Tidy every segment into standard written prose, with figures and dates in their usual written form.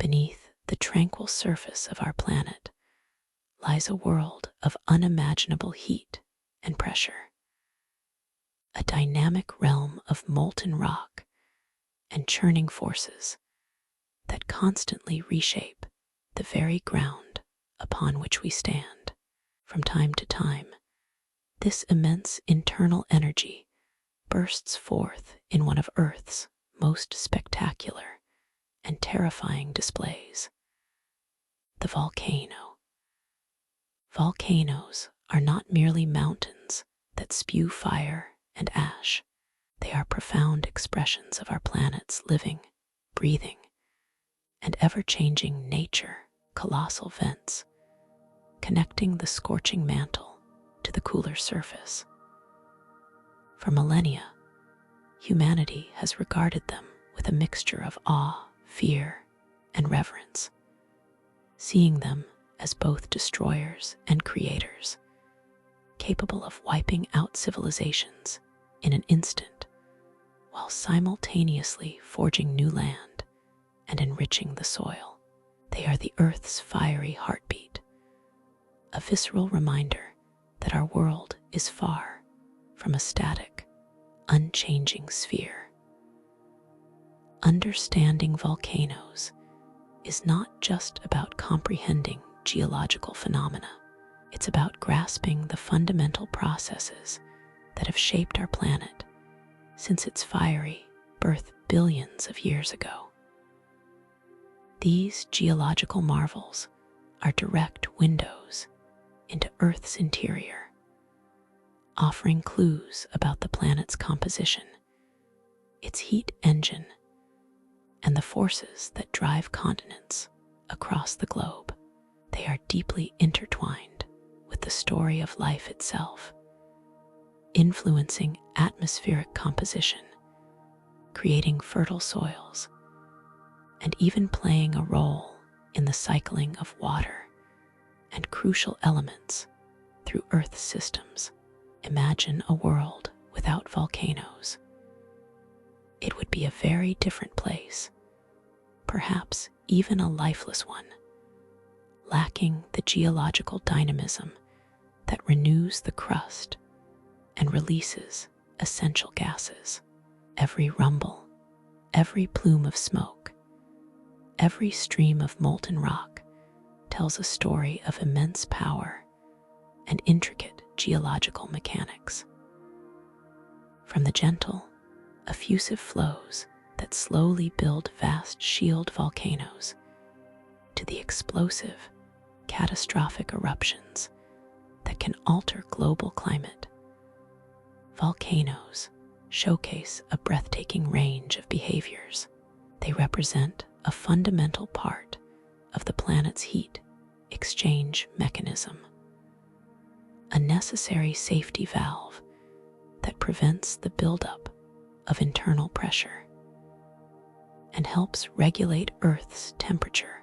Beneath the tranquil surface of our planet lies a world of unimaginable heat and pressure, a dynamic realm of molten rock and churning forces that constantly reshape the very ground upon which we stand. From time to time, this immense internal energy bursts forth in one of Earth's most spectacular and terrifying displays: the volcano. Volcanoes are not merely mountains that spew fire and ash. They are profound expressions of our planet's living, breathing, and ever-changing nature. Colossal vents connecting the scorching mantle to the cooler surface. For millennia, humanity has regarded them with a mixture of awe, fear, and reverence, seeing them as both destroyers and creators, capable of wiping out civilizations in an instant, while simultaneously forging new land and enriching the soil. They are the Earth's fiery heartbeat, a visceral reminder that our world is far from a static, unchanging sphere. Understanding volcanoes is not just about comprehending geological phenomena. It's about grasping the fundamental processes that have shaped our planet since its fiery birth billions of years ago. These geological marvels are direct windows into Earth's interior, offering clues about the planet's composition, its heat engine, and the forces that drive continents across the globe. They are deeply intertwined with the story of life itself, influencing atmospheric composition, creating fertile soils, and even playing a role in the cycling of water and crucial elements through Earth's systems. Imagine a world without volcanoes. It would be a very different place, perhaps even a lifeless one, lacking the geological dynamism that renews the crust and releases essential gases. Every rumble, every plume of smoke, every stream of molten rock tells a story of immense power and intricate geological mechanics. From the gentle, effusive flows that slowly build vast shield volcanoes to the explosive, catastrophic eruptions that can alter global climate, volcanoes showcase a breathtaking range of behaviors. They represent a fundamental part of the planet's heat exchange mechanism, a necessary safety valve that prevents the buildup of internal pressure and helps regulate Earth's temperature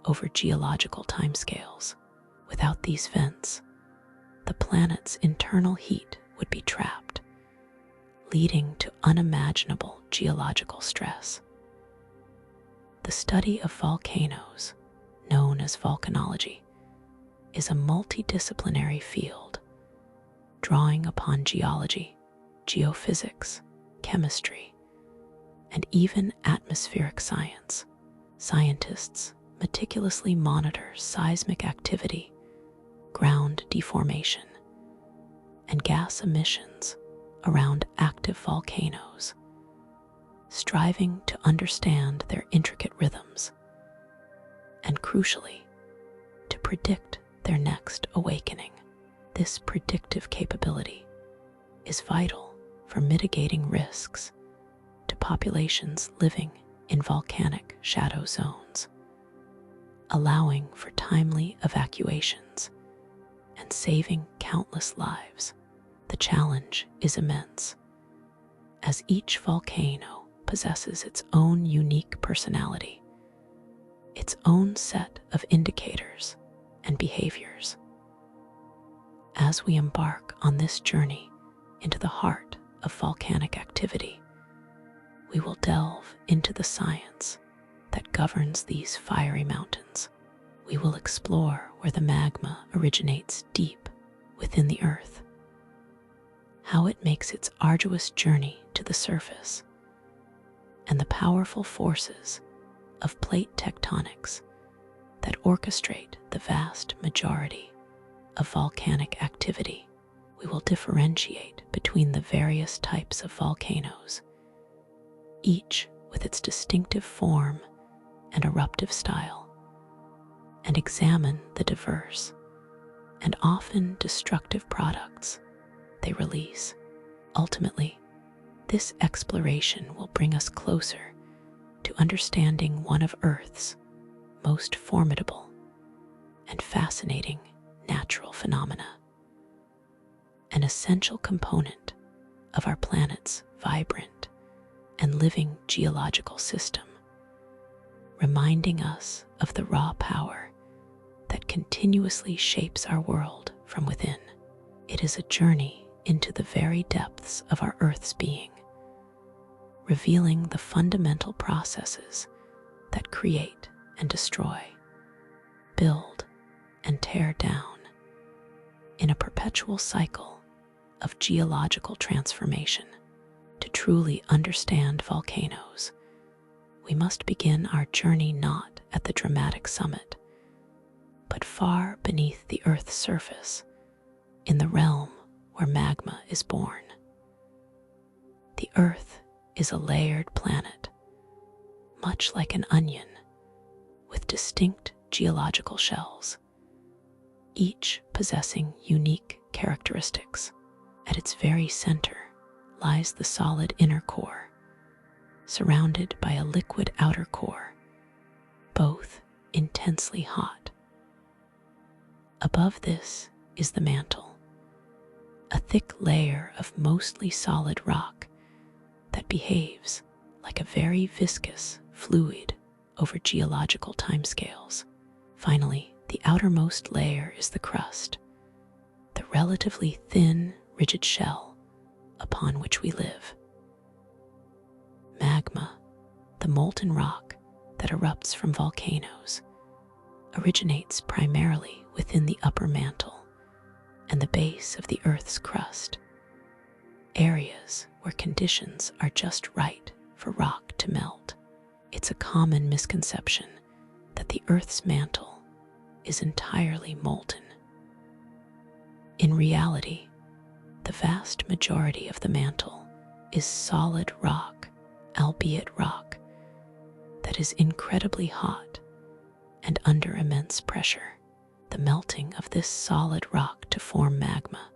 over geological timescales. Without these vents, the planet's internal heat would be trapped, leading to unimaginable geological stress. The study of volcanoes, known as volcanology, is a multidisciplinary field drawing upon geology, geophysics, chemistry, and even atmospheric science. Scientists meticulously monitor seismic activity, ground deformation, and gas emissions around active volcanoes, striving to understand their intricate rhythms and, crucially, to predict their next awakening. This predictive capability is vital for mitigating risks to populations living in volcanic shadow zones, allowing for timely evacuations and saving countless lives. The challenge is immense, as each volcano possesses its own unique personality, its own set of indicators and behaviors. As we embark on this journey into the heart of volcanic activity, we will delve into the science, that governs these fiery mountains. We will explore where the magma originates deep within the earth, how it makes its arduous journey to the surface, and the powerful forces of plate tectonics that orchestrate the vast majority of volcanic activity. We will differentiate between the various types of volcanoes, each with its distinctive form and eruptive style, and examine the diverse and often destructive products they release. Ultimately, this exploration will bring us closer to understanding one of Earth's most formidable and fascinating natural phenomena, an essential component of our planet's vibrant and living geological system, reminding us of the raw power that continuously shapes our world from within. It is a journey into the very depths of our Earth's being, revealing the fundamental processes that create and destroy, build and tear down, in a perpetual cycle of geological transformation. To truly understand volcanoes, we must begin our journey not at the dramatic summit, but far beneath the Earth's surface, in the realm where magma is born. The Earth is a layered planet, much like an onion, with distinct geological shells, each possessing unique characteristics. At its very center lies the solid inner core, surrounded by a liquid outer core, both intensely hot. Above this is the mantle, a thick layer of mostly solid rock that behaves like a very viscous fluid over geological timescales. Finally, the outermost layer is the crust, the relatively thin, rigid shell upon which we live. Magma, the molten rock that erupts from volcanoes, originates primarily within the upper mantle and the base of the Earth's crust, areas where conditions are just right for rock to melt. It's a common misconception that the Earth's mantle is entirely molten. In reality, the vast majority of the mantle is solid rock, albeit rock, that is incredibly hot and under immense pressure. The melting of this solid rock to form magma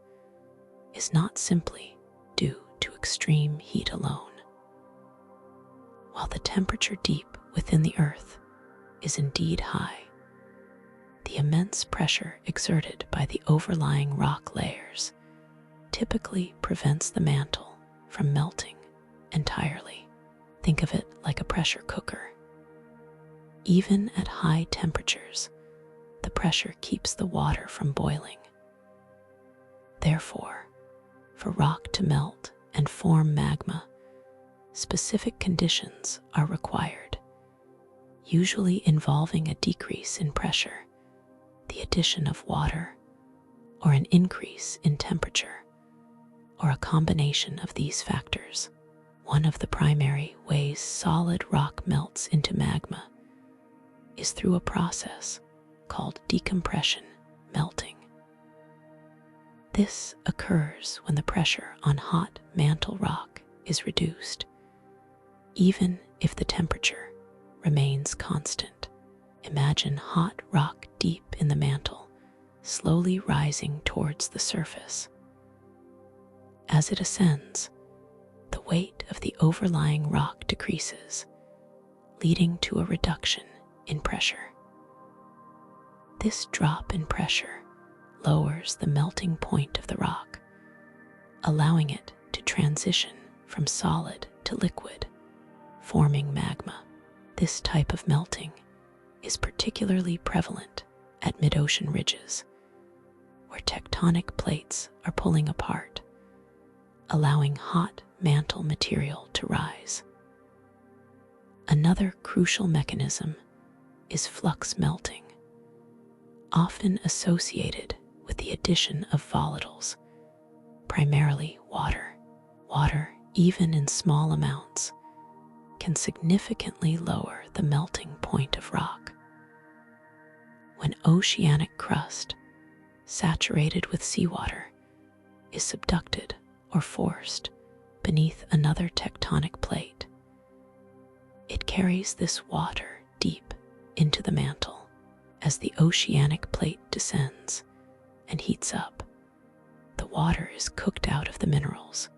is not simply due to extreme heat alone. While the temperature deep within the Earth is indeed high, the immense pressure exerted by the overlying rock layers typically prevents the mantle from melting entirely. Think of it like a pressure cooker. Even at high temperatures, the pressure keeps the water from boiling. Therefore, for rock to melt and form magma, specific conditions are required, usually involving a decrease in pressure, the addition of water, or an increase in temperature, or a combination of these factors. One of the primary ways solid rock melts into magma is through a process called decompression melting. This occurs when the pressure on hot mantle rock is reduced, even if the temperature remains constant. Imagine hot rock deep in the mantle, slowly rising towards the surface. As it ascends, the weight of the overlying rock decreases, leading to a reduction in pressure. This drop in pressure lowers the melting point of the rock, allowing it to transition from solid to liquid, forming magma. This type of melting is particularly prevalent at mid-ocean ridges, where tectonic plates are pulling apart, allowing hot mantle material to rise. Another crucial mechanism is flux melting, often associated with the addition of volatiles, primarily water. Water, even in small amounts, can significantly lower the melting point of rock. When oceanic crust, saturated with seawater, is subducted or forced beneath another tectonic plate, it carries this water deep into the mantle. As the oceanic plate descends and heats up, the water is cooked out of the minerals,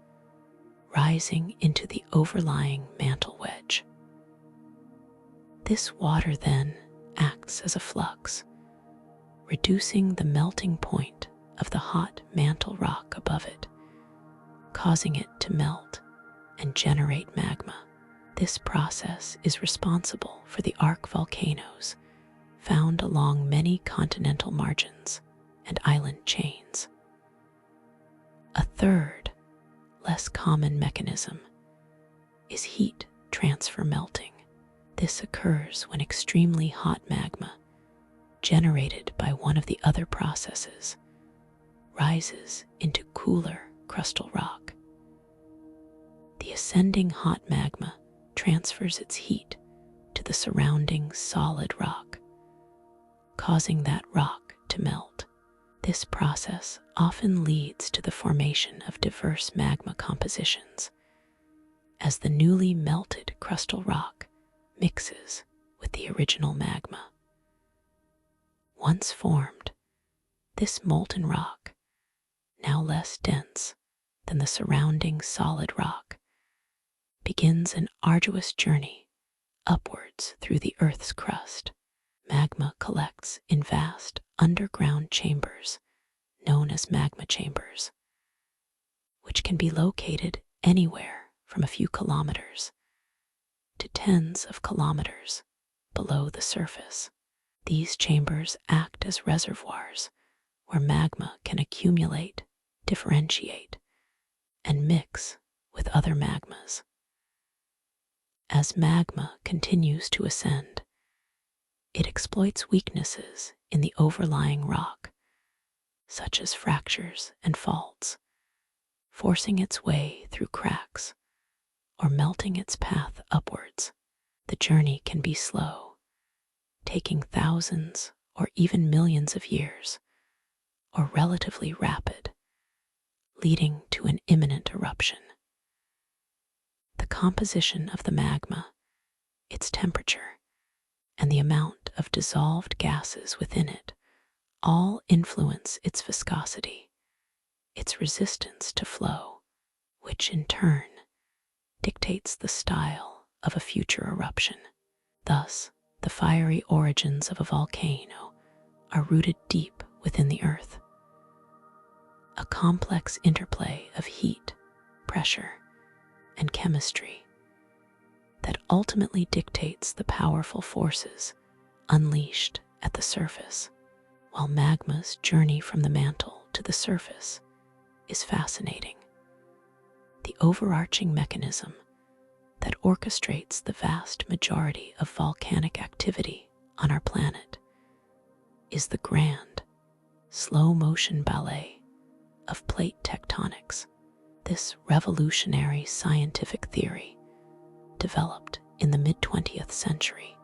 rising into the overlying mantle wedge. This water then acts as a flux, reducing the melting point of the hot mantle rock above it, causing it to melt and generate magma. This process is responsible for the arc volcanoes found along many continental margins and island chains. A third, less common mechanism is heat transfer melting. This occurs when extremely hot magma, generated by one of the other processes, rises into cooler crustal rock. The ascending hot magma transfers its heat to the surrounding solid rock, causing that rock to melt. This process often leads to the formation of diverse magma compositions, as the newly melted crustal rock mixes with the original magma. Once formed, this molten rock, now less dense than the surrounding solid rock, begins an arduous journey upwards through the Earth's crust. Magma collects in vast underground chambers known as magma chambers, which can be located anywhere from a few kilometers to tens of kilometers below the surface. These chambers act as reservoirs where magma can accumulate, differentiate, and mix with other magmas. As magma continues to ascend, it exploits weaknesses in the overlying rock, such as fractures and faults, forcing its way through cracks or melting its path upwards. The journey can be slow, taking thousands or even millions of years, or relatively rapid, leading to an imminent eruption. The composition of the magma, its temperature, and the amount of dissolved gases within it all influence its viscosity, its resistance to flow, which in turn dictates the style of a future eruption. Thus, the fiery origins of a volcano are rooted deep within the earth. A complex interplay of heat, pressure, and chemistry that ultimately dictates the powerful forces unleashed at the surface. While magma's journey from the mantle to the surface is fascinating, the overarching mechanism that orchestrates the vast majority of volcanic activity on our planet is the grand, slow-motion ballet of plate tectonics. This revolutionary scientific theory, developed in the mid-20th century,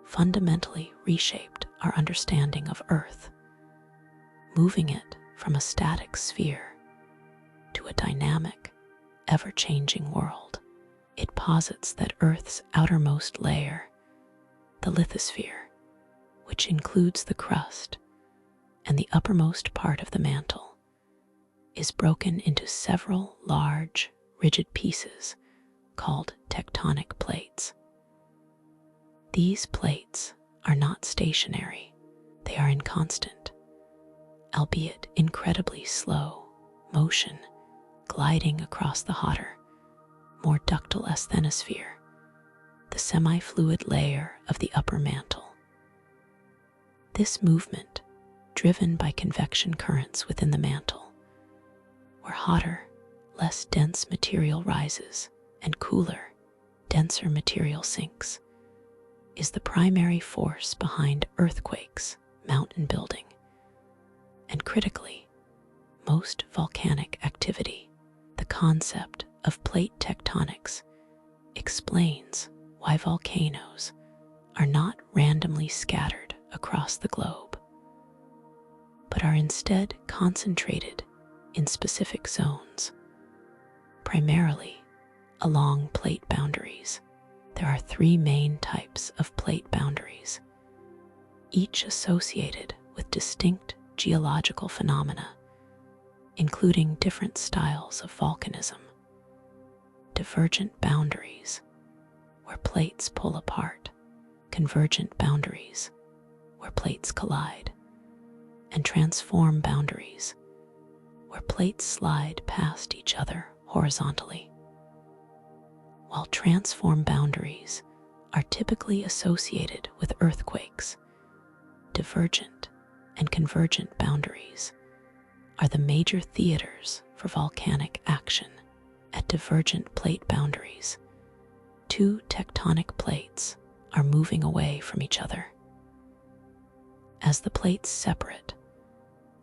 fundamentally reshaped our understanding of Earth, moving it from a static sphere to a dynamic, ever-changing world. It posits that Earth's outermost layer, the lithosphere, which includes the crust and the uppermost part of the mantle, is broken into several large, rigid pieces called tectonic plates. These plates are not stationary. They are in constant, albeit incredibly slow, motion, gliding across the hotter, more ductile asthenosphere, the semi-fluid layer of the upper mantle. This movement, driven by convection currents within the mantle, where hotter, less dense material rises and cooler, denser material sinks, is the primary force behind earthquakes, mountain building, and critically, most volcanic activity. The concept of plate tectonics explains why volcanoes are not randomly scattered across the globe, but are instead concentrated in specific zones, primarily along plate boundaries. There are three main types of plate boundaries, each associated with distinct geological phenomena, including different styles of volcanism. Divergent boundaries, where plates pull apart, convergent boundaries, where plates collide, and transform boundaries, where plates slide past each other horizontally. While transform boundaries are typically associated with earthquakes, divergent and convergent boundaries are the major theaters for volcanic action. At divergent plate boundaries, two tectonic plates are moving away from each other. As the plates separate,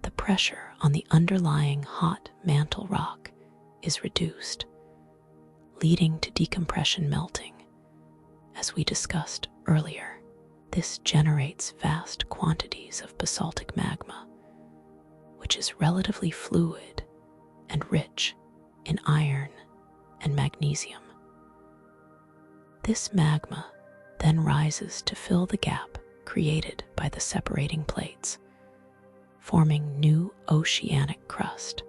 the pressure on the underlying hot mantle rock is reduced, leading to decompression melting. As we discussed earlier, this generates vast quantities of basaltic magma, which is relatively fluid and rich in iron and magnesium. This magma then rises to fill the gap created by the separating plates, forming new oceanic crust.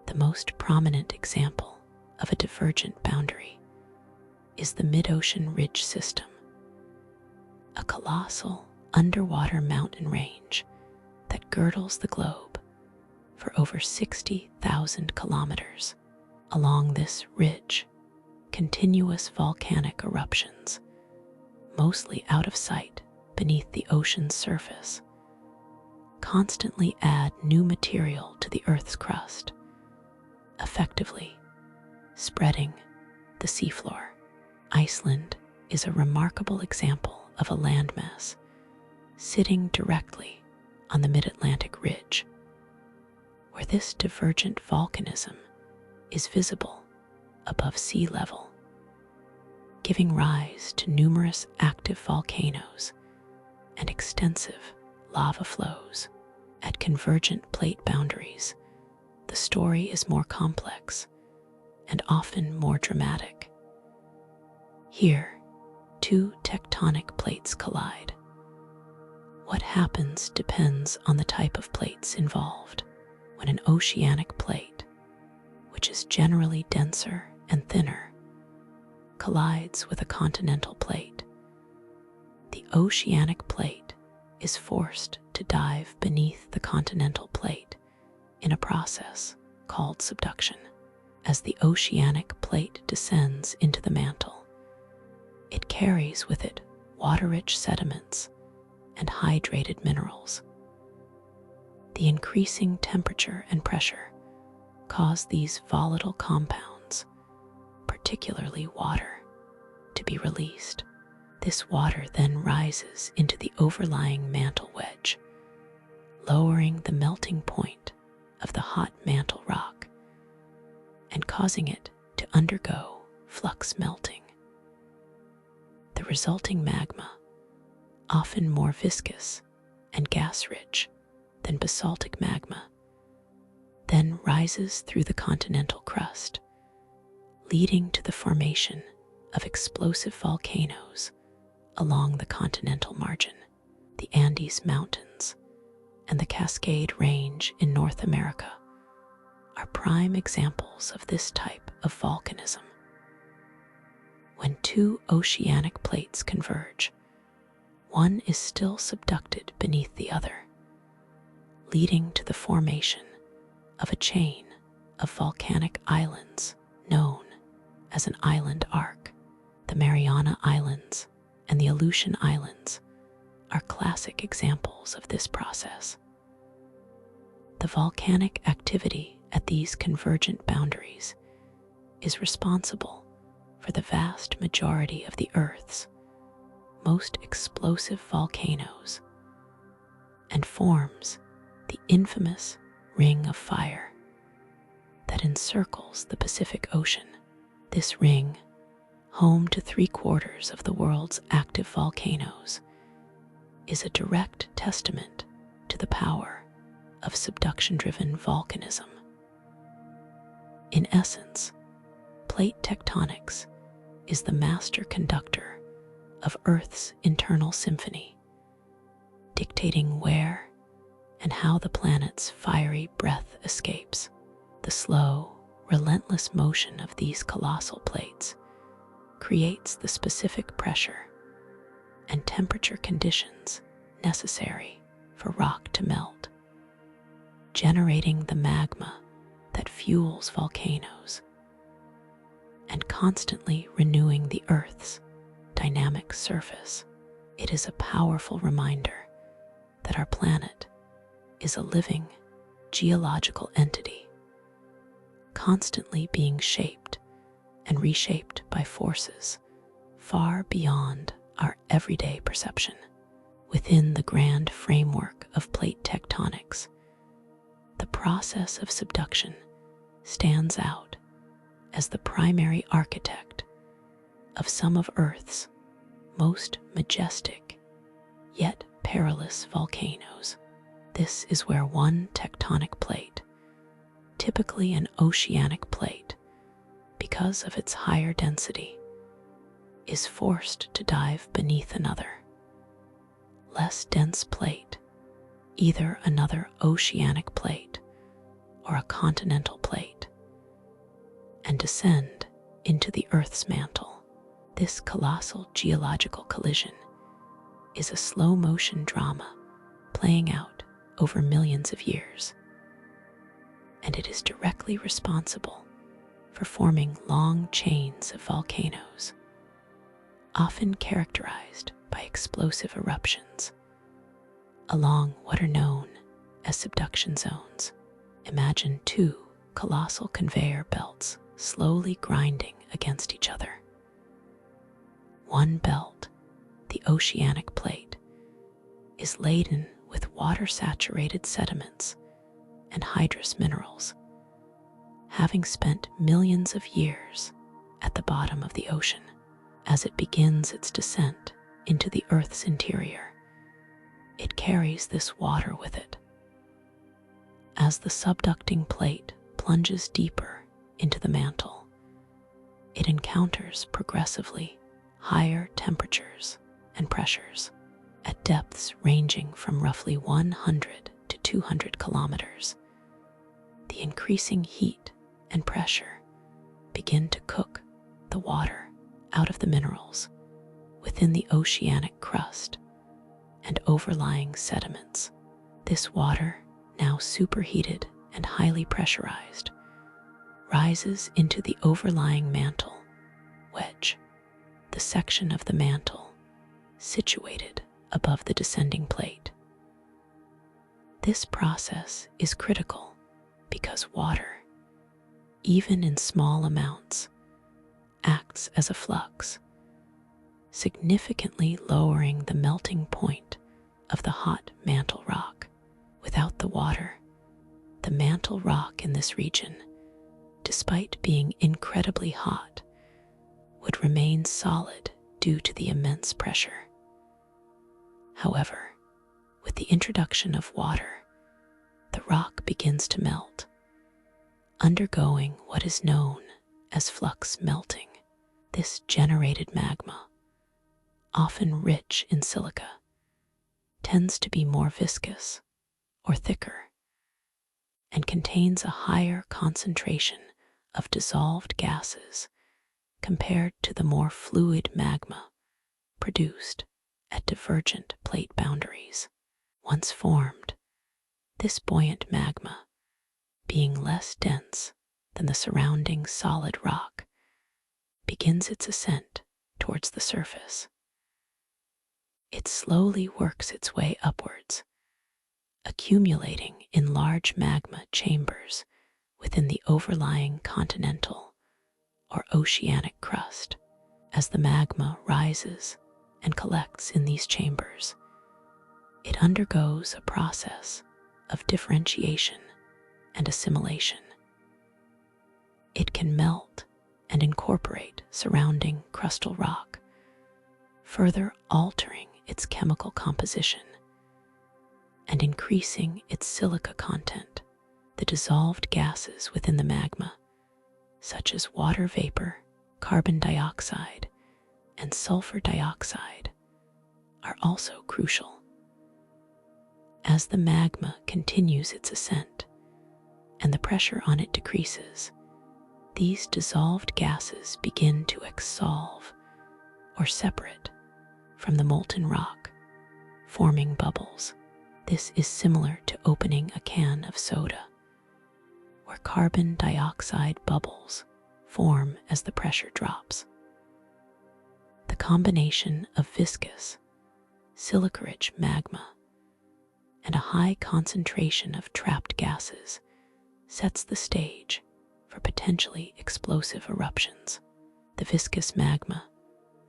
The most prominent example of a divergent boundary is the mid-ocean ridge system, a colossal underwater mountain range that girdles the globe for over 60,000 kilometers. Along this ridge, continuous volcanic eruptions, mostly out of sight beneath the ocean's surface, constantly add new material to the Earth's crust, effectively spreading the seafloor. Iceland is a remarkable example of a landmass sitting directly on the mid-Atlantic ridge, where this divergent volcanism is visible above sea level, giving rise to numerous active volcanoes and extensive lava flows. At convergent plate boundaries, the story is more complex and often more dramatic. Here, two tectonic plates collide. What happens depends on the type of plates involved. When an oceanic plate, which is generally denser and thinner, collides with a continental plate, the oceanic plate is forced to dive beneath the continental plate in a process called subduction. As the oceanic plate descends into the mantle, it carries with it water-rich sediments and hydrated minerals. The increasing temperature and pressure cause these volatile compounds, particularly water, to be released. This water then rises into the overlying mantle wedge, lowering the melting point of the hot mantle rock and causing it to undergo flux melting. The resulting magma, often more viscous and gas-rich than basaltic magma, then rises through the continental crust, leading to the formation of explosive volcanoes along the continental margin. The Andes Mountains and the Cascade Range in North America are prime examples of this type of volcanism. When two oceanic plates converge, one is still subducted beneath the other, leading to the formation of a chain of volcanic islands known as an island arc. The Mariana Islands and the Aleutian Islands are classic examples of this process. The volcanic activity at these convergent boundaries is responsible for the vast majority of the Earth's most explosive volcanoes and forms the infamous Ring of Fire that encircles the Pacific Ocean. This ring, home to 3/4 of the world's active volcanoes, is a direct testament to the power of subduction-driven volcanism. In essence, plate tectonics is the master conductor of Earth's internal symphony, dictating where and how the planet's fiery breath escapes. The slow, relentless motion of these colossal plates creates the specific pressure and temperature conditions necessary for rock to melt, generating the magma that fuels volcanoes and constantly renewing the Earth's dynamic surface. It is a powerful reminder that our planet is a living geological entity, constantly being shaped and reshaped by forces far beyond our everyday perception. Within the grand framework of plate tectonics, the process of subduction stands out as the primary architect of some of Earth's most majestic yet perilous volcanoes. This is where one tectonic plate, typically an oceanic plate, because of its higher density, is forced to dive beneath another, less dense plate, either another oceanic plate or a continental plate, and descend into the Earth's mantle. This colossal geological collision is a slow-motion drama playing out over millions of years, and it is directly responsible for forming long chains of volcanoes, often characterized by explosive eruptions, along what are known as subduction zones. Imagine two colossal conveyor belts slowly grinding against each other. One belt, the oceanic plate, is laden with water-saturated sediments and hydrous minerals, having spent millions of years at the bottom of the ocean. As it begins its descent into the Earth's interior, it carries this water with it. As the subducting plate plunges deeper into the mantle, it encounters progressively higher temperatures and pressures at depths ranging from roughly 100 to 200 kilometers. The increasing heat and pressure begin to cook the water out of the minerals within the oceanic crust and overlying sediments. This water, now superheated and highly pressurized, rises into the overlying mantle wedge, the section of the mantle situated above the descending plate. This process is critical because water, even in small amounts, acts as a flux, significantly lowering the melting point of the hot mantle rock. Without the water, the mantle rock in this region, despite being incredibly hot, would remain solid due to the immense pressure. However, with the introduction of water, the rock begins to melt, undergoing what is known as flux melting. This generated magma, often rich in silica, tends to be more viscous or thicker and contains a higher concentration of dissolved gases compared to the more fluid magma produced at divergent plate boundaries. Once formed, this buoyant magma, being less dense than the surrounding solid rock, begins its ascent towards the surface. It slowly works its way upwards, accumulating in large magma chambers within the overlying continental or oceanic crust. As the magma rises and collects in these chambers, it undergoes a process of differentiation and assimilation. It can melt and incorporate surrounding crustal rock, further altering its chemical composition and increasing its silica content. The dissolved gases within the magma, such as water vapor, carbon dioxide, and sulfur dioxide, are also crucial. As the magma continues its ascent and the pressure on it decreases, these dissolved gases begin to exsolve or separate from the molten rock, forming bubbles. This is similar to opening a can of soda, where carbon dioxide bubbles form as the pressure drops. The combination of viscous, silica-rich magma and a high concentration of trapped gases sets the stage for potentially explosive eruptions. The viscous magma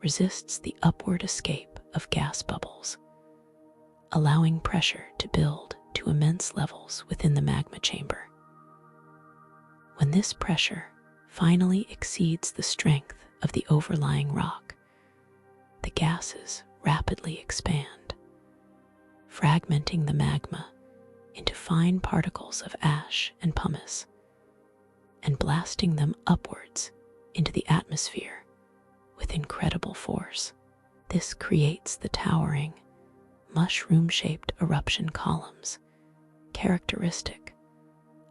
resists the upward escape of gas bubbles, allowing pressure to build to immense levels within the magma chamber. When this pressure finally exceeds the strength of the overlying rock, the gases rapidly expand, fragmenting the magma into fine particles of ash and pumice, and blasting them upwards into the atmosphere with incredible force. This creates the towering, mushroom-shaped eruption columns characteristic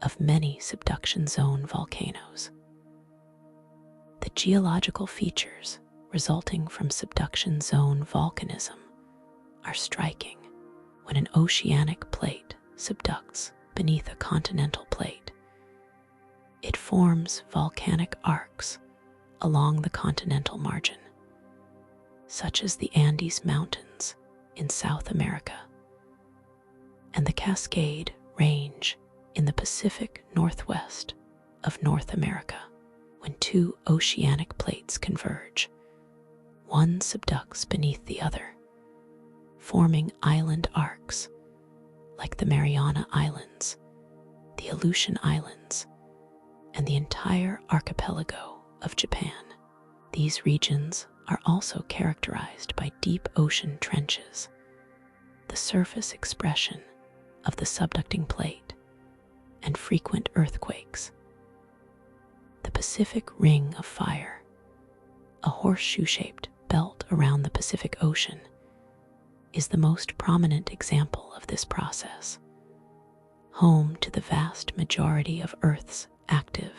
of many subduction zone volcanoes. The geological features resulting from subduction zone volcanism are striking. When an oceanic plate subducts beneath a continental plate, it forms volcanic arcs along the continental margin, such as the Andes Mountains in South America and the Cascade Range in the Pacific Northwest of North America. When two oceanic plates converge, one subducts beneath the other, forming island arcs like the Mariana Islands, the Aleutian Islands, and the entire archipelago of Japan. These regions are also characterized by deep ocean trenches, the surface expression of the subducting plate, and frequent earthquakes. The Pacific Ring of Fire, a horseshoe-shaped belt around the Pacific Ocean, is the most prominent example of this process, home to the vast majority of Earth's active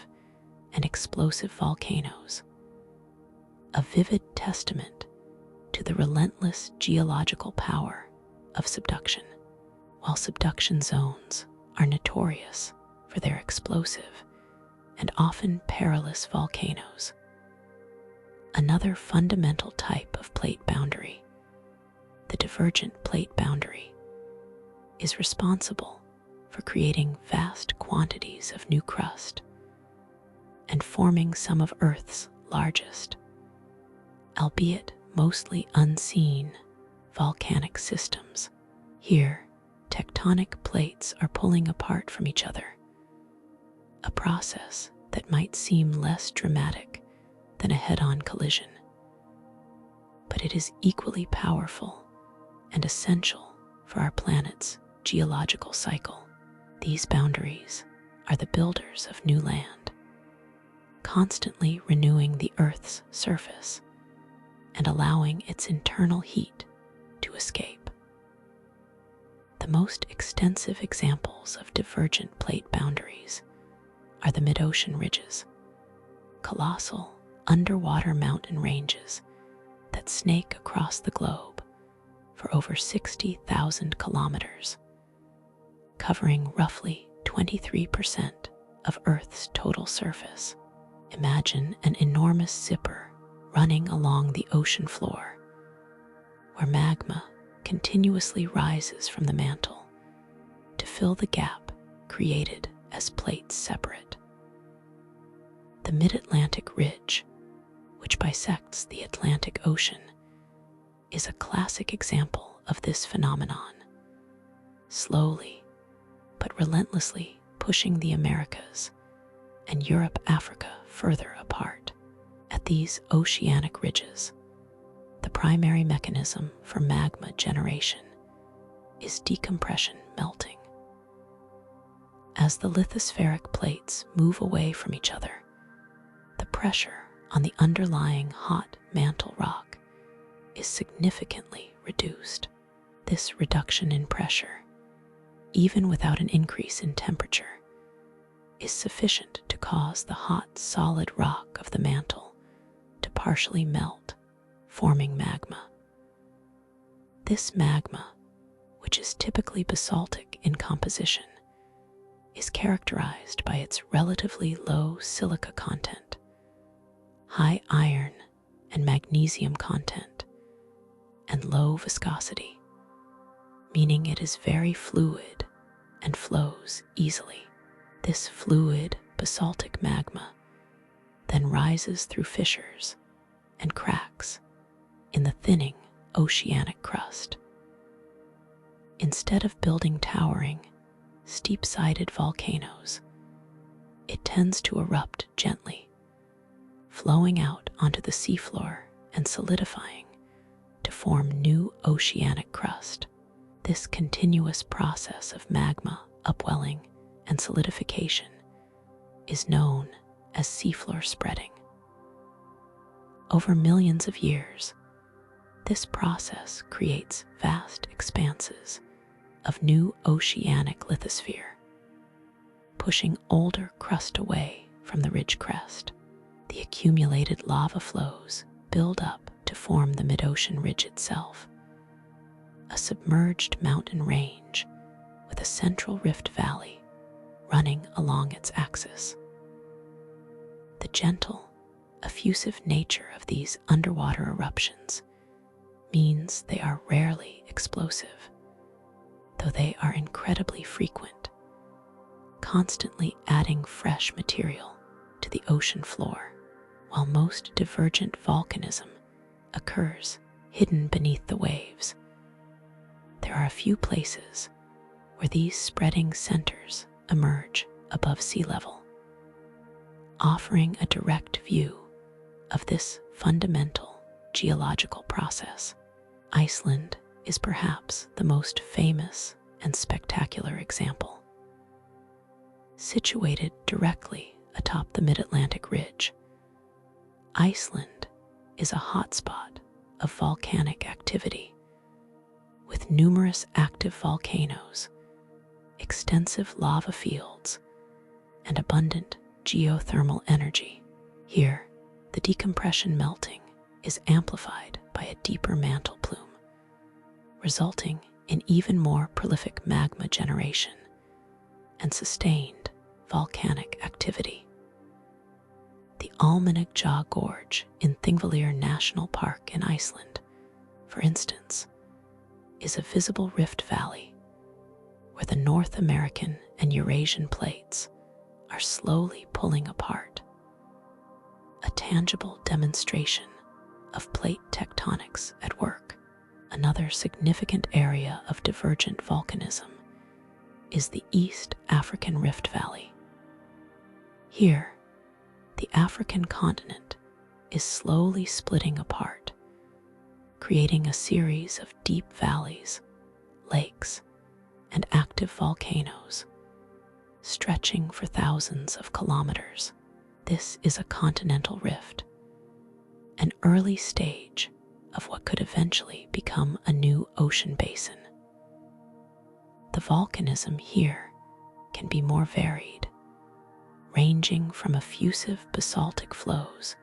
and explosive volcanoes, a vivid testament to the relentless geological power of subduction. While subduction zones are notorious for their explosive and often perilous volcanoes, another fundamental type of plate boundary, the divergent plate boundary, is responsible for creating vast quantities of new crust and forming some of Earth's largest, albeit mostly unseen, volcanic systems. Here, tectonic plates are pulling apart from each other, a process that might seem less dramatic than a head-on collision, but it is equally powerful and essential for our planet's geological cycle. These boundaries are the builders of new land, constantly renewing the Earth's surface and allowing its internal heat to escape. The most extensive examples of divergent plate boundaries are the mid-ocean ridges, colossal underwater mountain ranges that snake across the globe for over 60,000 kilometers, covering roughly 23% of Earth's total surface. Imagine an enormous zipper running along the ocean floor, where magma continuously rises from the mantle to fill the gap created as plates separate. The Mid-Atlantic Ridge, which bisects the Atlantic Ocean, is a classic example of this phenomenon, slowly but relentlessly pushing the Americas and Europe-Africa further apart. At these oceanic ridges, the primary mechanism for magma generation is decompression melting. As the lithospheric plates move away from each other, the pressure on the underlying hot mantle rock is significantly reduced. This reduction in pressure, even without an increase in temperature, is sufficient to cause the hot, solid rock of the mantle to partially melt, forming magma. This magma, which is typically basaltic in composition, is characterized by its relatively low silica content, high iron and magnesium content, and low viscosity, meaning it is very fluid and flows easily. This fluid basaltic magma then rises through fissures and cracks in the thinning oceanic crust. Instead of building towering, steep-sided volcanoes, it tends to erupt gently, flowing out onto the seafloor and solidifying to form new oceanic crust. This continuous process of magma upwelling and solidification is known as seafloor spreading. Over millions of years, this process creates vast expanses of new oceanic lithosphere, pushing older crust away from the ridge crest. The accumulated lava flows build up to form the mid-ocean ridge itself, a submerged mountain range with a central rift valley running along its axis. The gentle, effusive nature of these underwater eruptions means they are rarely explosive, though they are incredibly frequent, constantly adding fresh material to the ocean floor. While most divergent volcanism occurs hidden beneath the waves, there are a few places where these spreading centers emerge above sea level, offering a direct view of this fundamental geological process. Iceland is perhaps the most famous and spectacular example. Situated directly atop the Mid-Atlantic Ridge, Iceland is a hotspot of volcanic activity, with numerous active volcanoes, extensive lava fields, and abundant geothermal energy. Here, the decompression melting is amplified by a deeper mantle plume, resulting in even more prolific magma generation and sustained volcanic activity. The Almannagjá Gorge in Thingvellir National Park in Iceland, for instance, is a visible rift valley where the North American and Eurasian plates are slowly pulling apart, a tangible demonstration of plate tectonics at work. Another significant area of divergent volcanism is the East African Rift Valley. Here, the African continent is slowly splitting apart, creating a series of deep valleys, lakes, and active volcanoes, stretching for thousands of kilometers. This is a continental rift, an early stage of what could eventually become a new ocean basin. The volcanism here can be more varied, ranging from effusive basaltic flows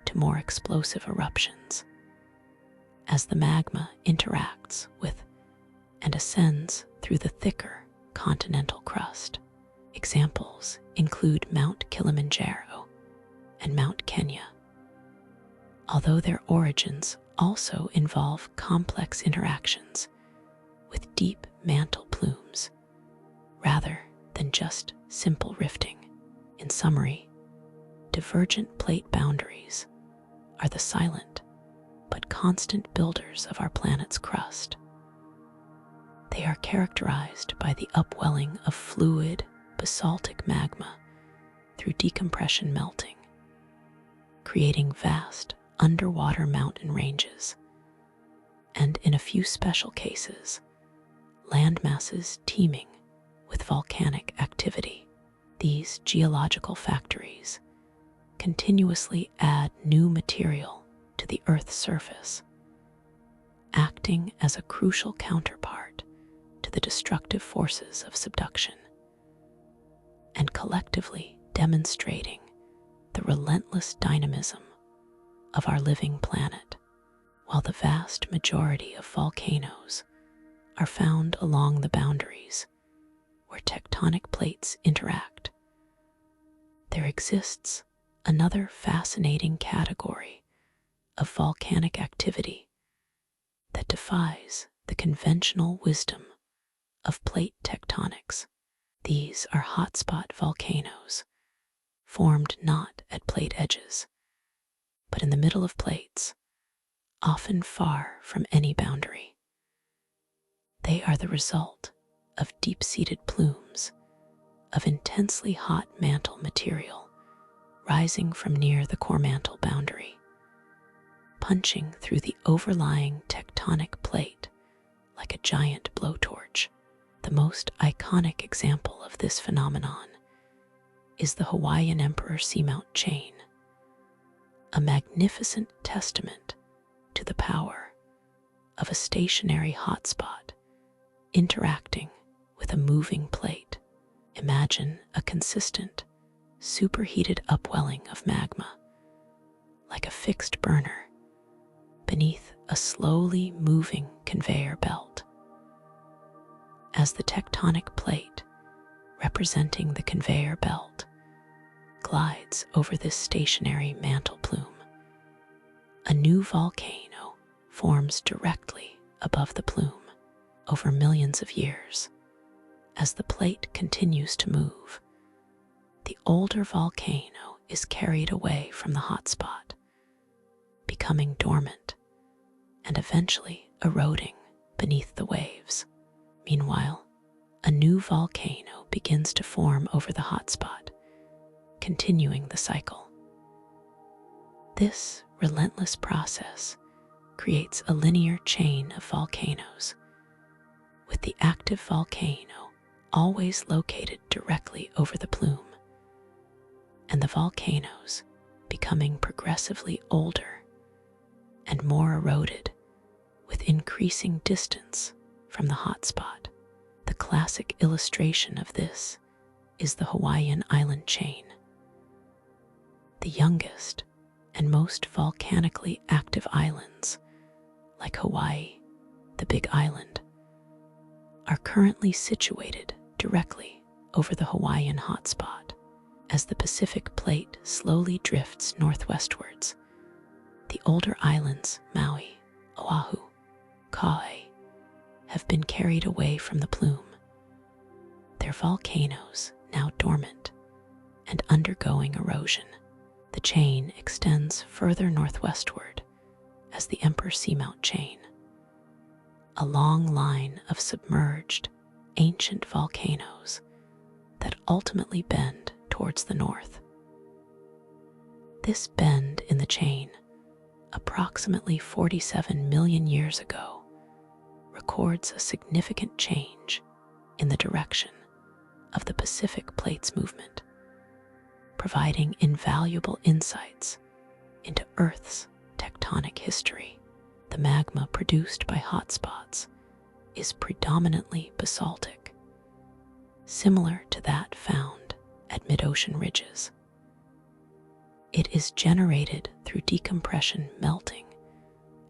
to more explosive eruptions, as the magma interacts with and ascends through the thicker continental crust. Examples include Mount Kilimanjaro and Mount Kenya, although their origins also involve complex interactions with deep mantle plumes rather than just simple rifting. In summary, divergent plate boundaries are the silent but constant builders of our planet's crust. They are characterized by the upwelling of fluid, basaltic magma through decompression melting, creating vast underwater mountain ranges, and in a few special cases, land masses teeming with volcanic activity. These geological factories continuously add new material to the Earth's surface, acting as a crucial counterpart to the destructive forces of subduction, and collectively demonstrating the relentless dynamism of our living planet. While the vast majority of volcanoes are found along the boundaries where tectonic plates interact, there exists another fascinating category of volcanic activity that defies the conventional wisdom of plate tectonics. These are hotspot volcanoes, formed not at plate edges, but in the middle of plates, often far from any boundary. They are the result of deep-seated plumes of intensely hot mantle material rising from near the core mantle boundary, punching through the overlying tectonic plate like a giant blowtorch. The most iconic example of this phenomenon is the Hawaiian Emperor Seamount Chain, a magnificent testament to the power of a stationary hotspot interacting with a moving plate. Imagine a consistent, superheated upwelling of magma, like a fixed burner, beneath a slowly moving conveyor belt. As the tectonic plate, representing the conveyor belt, glides over this stationary mantle plume, a new volcano forms directly above the plume. Over millions of years, as the plate continues to move, the older volcano is carried away from the hotspot, becoming dormant and eventually eroding beneath the waves. Meanwhile, a new volcano begins to form over the hotspot, continuing the cycle. This relentless process creates a linear chain of volcanoes, with the active volcano always located directly over the plume, and the volcanoes becoming progressively older and more eroded with increasing distance from the hotspot. The classic illustration of this is the Hawaiian island chain. The youngest and most volcanically active islands, like Hawaii, the Big Island, are currently situated directly over the Hawaiian hotspot. As the Pacific plate slowly drifts northwestwards, the older islands Maui, Oahu, Kauai have been carried away from the plume, their volcanoes now dormant and undergoing erosion. The chain extends further northwestward as the Emperor Seamount Chain, a long line of submerged, ancient volcanoes that ultimately bend towards the north. This bend in the chain, approximately 47 million years ago, records a significant change in the direction of the Pacific Plate's movement, providing invaluable insights into Earth's tectonic history. The magma produced by hotspots is predominantly basaltic, similar to that found at mid-ocean ridges. It is generated through decompression melting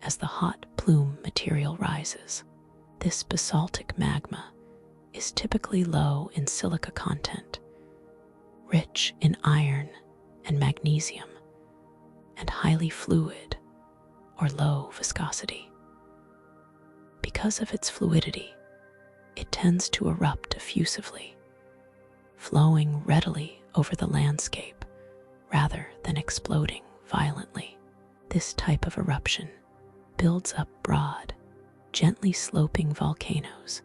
as the hot plume material rises. This basaltic magma is typically low in silica content, rich in iron and magnesium, and highly fluid or low viscosity. Because of its fluidity, it tends to erupt effusively, flowing readily over the landscape rather than exploding violently. This type of eruption builds up broad, gently sloping volcanoes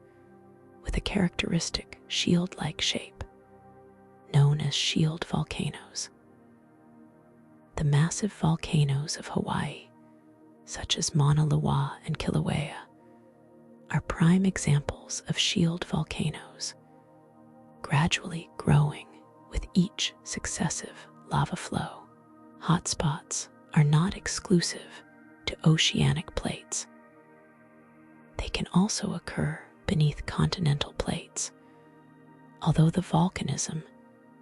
with a characteristic shield-like shape, known as shield volcanoes. The massive volcanoes of Hawaii, such as Mauna Loa and Kilauea, are prime examples of shield volcanoes, gradually growing with each successive lava flow. Hotspots are not exclusive to oceanic plates. They can also occur beneath continental plates, although the volcanism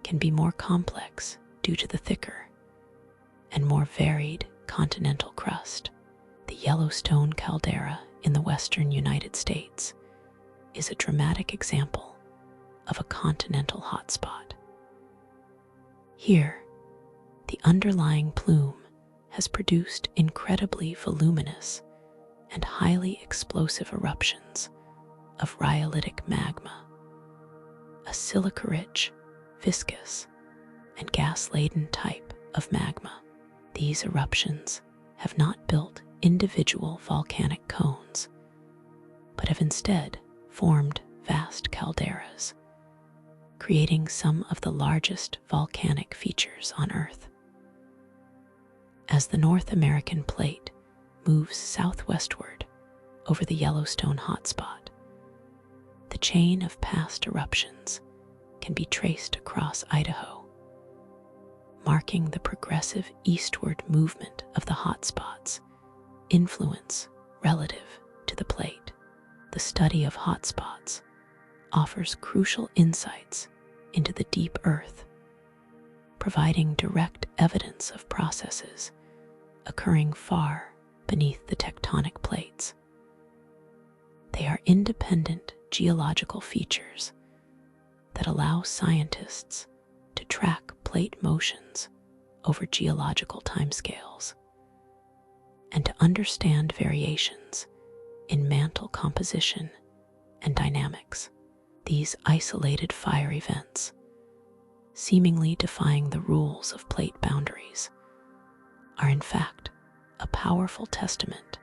can be more complex due to the thicker and more varied continental crust. The Yellowstone caldera in the western United States is a dramatic example of a continental hotspot. Here, the underlying plume has produced incredibly voluminous and highly explosive eruptions of rhyolitic magma, a silica-rich, viscous, and gas-laden type of magma. These eruptions have not built individual volcanic cones, but have instead formed vast calderas, creating some of the largest volcanic features on Earth. As the North American plate moves southwestward over the Yellowstone hotspot, the chain of past eruptions can be traced across Idaho, marking the progressive eastward movement of the hotspot's influence relative to the plate. The study of hotspots offers crucial insights into the deep earth, providing direct evidence of processes occurring far beneath the tectonic plates. They are independent geological features that allow scientists to track plate motions over geological timescales and to understand variations in mantle composition and dynamics. These isolated fire events, seemingly defying the rules of plate boundaries, are in fact a powerful testament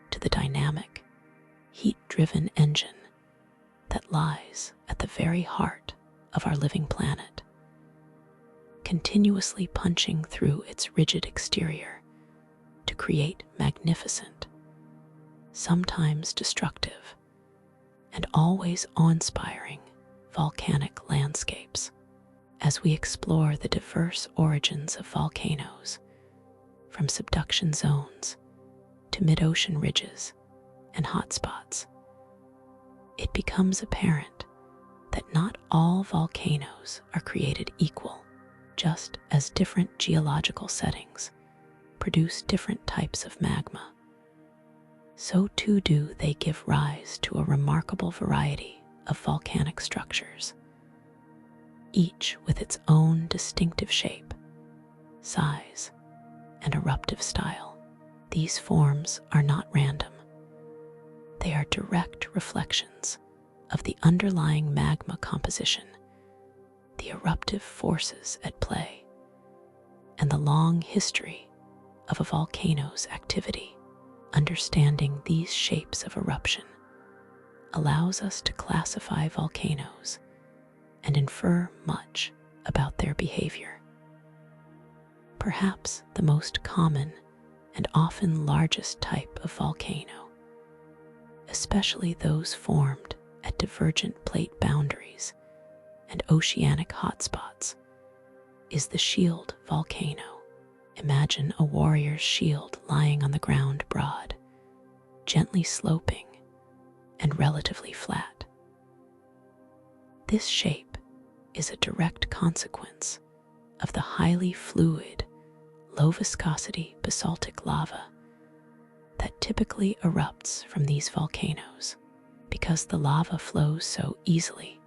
to the dynamic, heat-driven engine that lies at the very heart of our living planet, continuously punching through its rigid exterior to create magnificent, sometimes destructive, and always awe-inspiring volcanic landscapes. As we explore the diverse origins of volcanoes, from subduction zones to mid-ocean ridges and hotspots, it becomes apparent that not all volcanoes are created equal. Just as different geological settings produce different types of magma, so too do they give rise to a remarkable variety of volcanic structures, each with its own distinctive shape, size, and eruptive style. These forms are not random. They are direct reflections of the underlying magma composition, the eruptive forces at play, and the long history of a volcano's activity. Understanding these shapes of eruption allows us to classify volcanoes and infer much about their behavior. Perhaps the most common and often largest type of volcano, especially those formed at divergent plate boundaries and oceanic hotspots, is the shield volcano. Imagine a warrior's shield lying on the ground broad, gently sloping, and relatively flat. This shape is a direct consequence of the highly fluid, low-viscosity basaltic lava that typically erupts from these volcanoes. Because the lava flows so easily,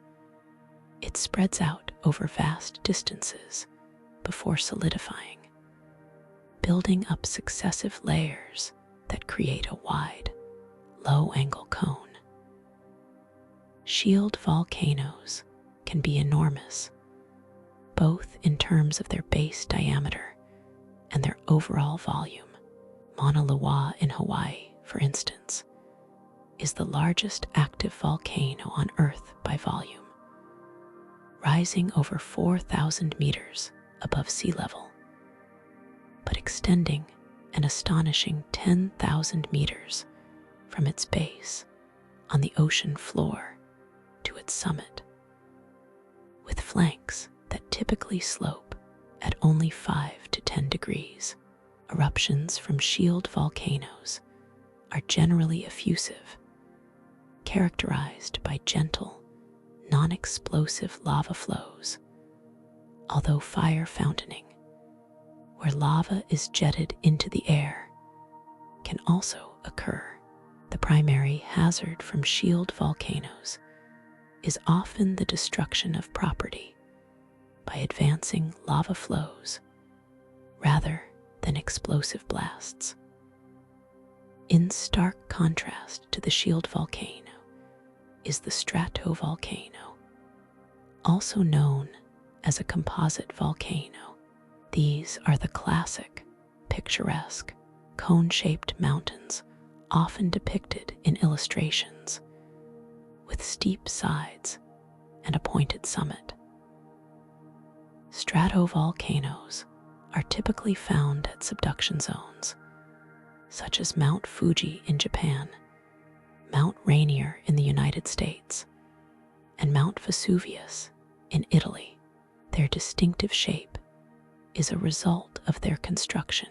it spreads out over vast distances before solidifying, building up successive layers that create a wide, low-angle cone. Shield volcanoes can be enormous, both in terms of their base diameter and their overall volume. Mauna Loa in Hawaii, for instance, is the largest active volcano on Earth by volume, rising over 4,000 meters above sea level, but extending an astonishing 10,000 meters from its base on the ocean floor to its summit. With flanks that typically slope at only 5 to 10 degrees, eruptions from shield volcanoes are generally effusive, characterized by gentle, non-explosive lava flows, although fire fountaining, where lava is jetted into the air, can also occur. The primary hazard from shield volcanoes is often the destruction of property by advancing lava flows rather than explosive blasts. In stark contrast to the shield volcano is the stratovolcano, also known as a composite volcano. These are the classic, picturesque, cone-shaped mountains often depicted in illustrations, with steep sides and a pointed summit. Stratovolcanoes are typically found at subduction zones, such as Mount Fuji in Japan, Mount Rainier in the United States, and Mount Vesuvius in Italy. Their distinctive shape is a result of their construction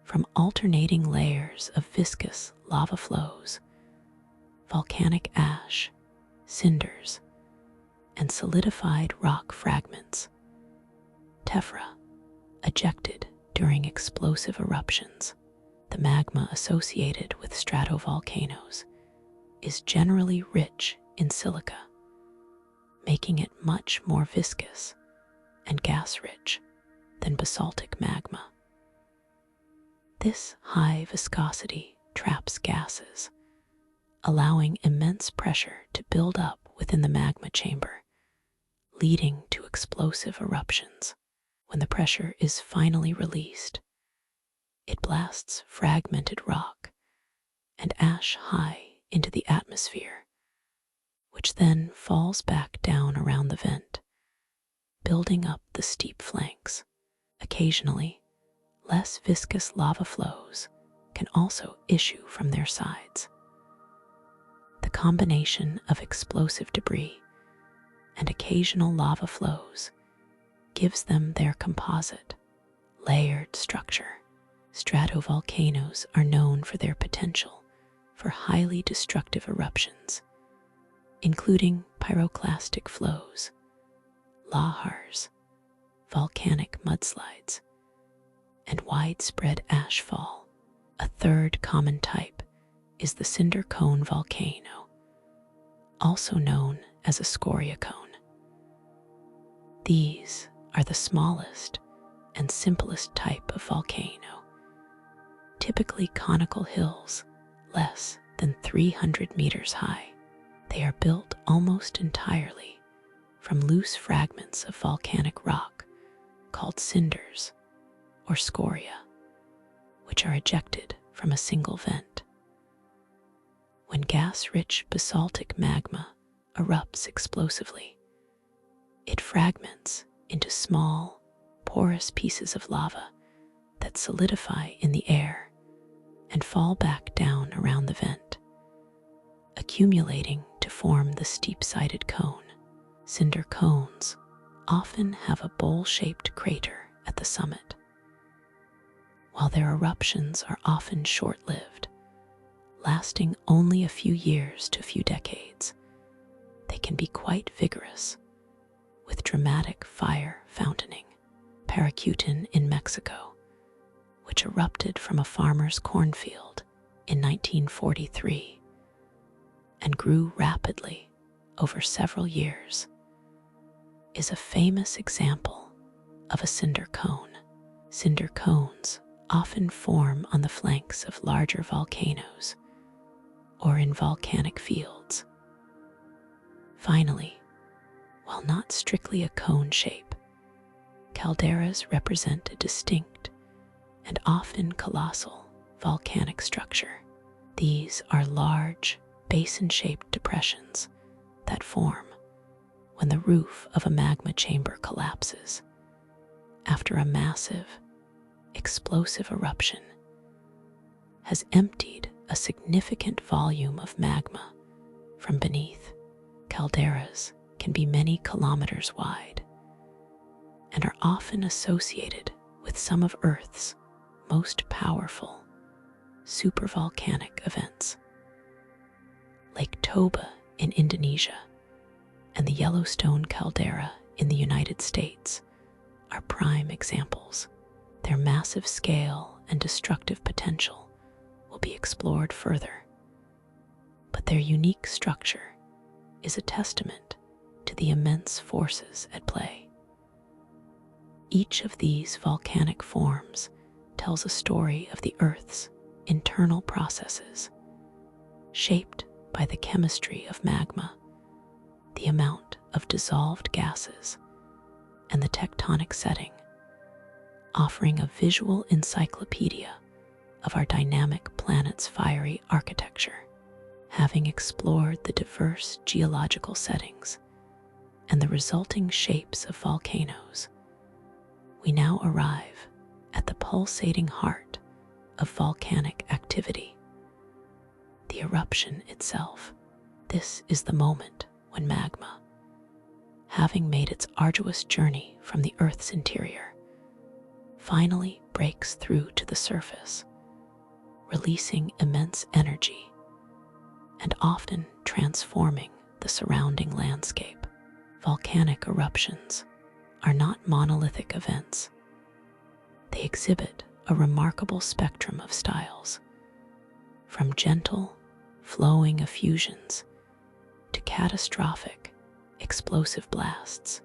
from alternating layers of viscous lava flows, volcanic ash, cinders, and solidified rock fragments, tephra, ejected during explosive eruptions. The magma associated with stratovolcanoes is generally rich in silica, making it much more viscous and gas-rich than basaltic magma. This high viscosity traps gases, allowing immense pressure to build up within the magma chamber, leading to explosive eruptions. When the pressure is finally released, it blasts fragmented rock and ash high into the atmosphere, which then falls back down around the vent, building up the steep flanks. Occasionally, less viscous lava flows can also issue from their sides. The combination of explosive debris and occasional lava flows gives them their composite, layered structure. Stratovolcanoes are known for their potential for highly destructive eruptions, including pyroclastic flows, lahars, volcanic mudslides, and widespread ashfall. A third common type is the cinder cone volcano, also known as a scoria cone. These are the smallest and simplest type of volcano, typically conical hills less than 300 meters high. They are built almost entirely from loose fragments of volcanic rock called cinders or scoria, which are ejected from a single vent. When gas-rich basaltic magma erupts explosively, it fragments into small, porous pieces of lava that solidify in the air and fall back down around the vent, accumulating to form the steep-sided cone. Cinder cones often have a bowl-shaped crater at the summit. While their eruptions are often short-lived, lasting only a few years to a few decades, they can be quite vigorous, with dramatic fire fountaining. Paracutin in Mexico, which erupted from a farmer's cornfield in 1943 and grew rapidly over several years, is a famous example of a cinder cone. Cinder cones often form on the flanks of larger volcanoes or in volcanic fields. Finally, while not strictly a cone shape, calderas represent a distinct and often colossal volcanic structure. These are large, basin-shaped depressions that form when the roof of a magma chamber collapses after a massive, explosive eruption has emptied a significant volume of magma from beneath. Calderas can be many kilometers wide and are often associated with some of Earth's most powerful supervolcanic events. Lake Toba in Indonesia and the Yellowstone caldera in the United States are prime examples. Their massive scale and destructive potential will be explored further, but their unique structure is a testament to the immense forces at play. Each of these volcanic forms tells a story of the Earth's internal processes, shaped by the chemistry of magma, the amount of dissolved gases, and the tectonic setting, offering a visual encyclopedia of our dynamic planet's fiery architecture. Having explored the diverse geological settings and the resulting shapes of volcanoes, we now arrive at the pulsating heart of volcanic activity, the eruption itself. This is the moment when magma, having made its arduous journey from the Earth's interior, finally breaks through to the surface, releasing immense energy and often transforming the surrounding landscape. Volcanic eruptions are not monolithic events. They exhibit a remarkable spectrum of styles, from gentle, flowing effusions to catastrophic, explosive blasts,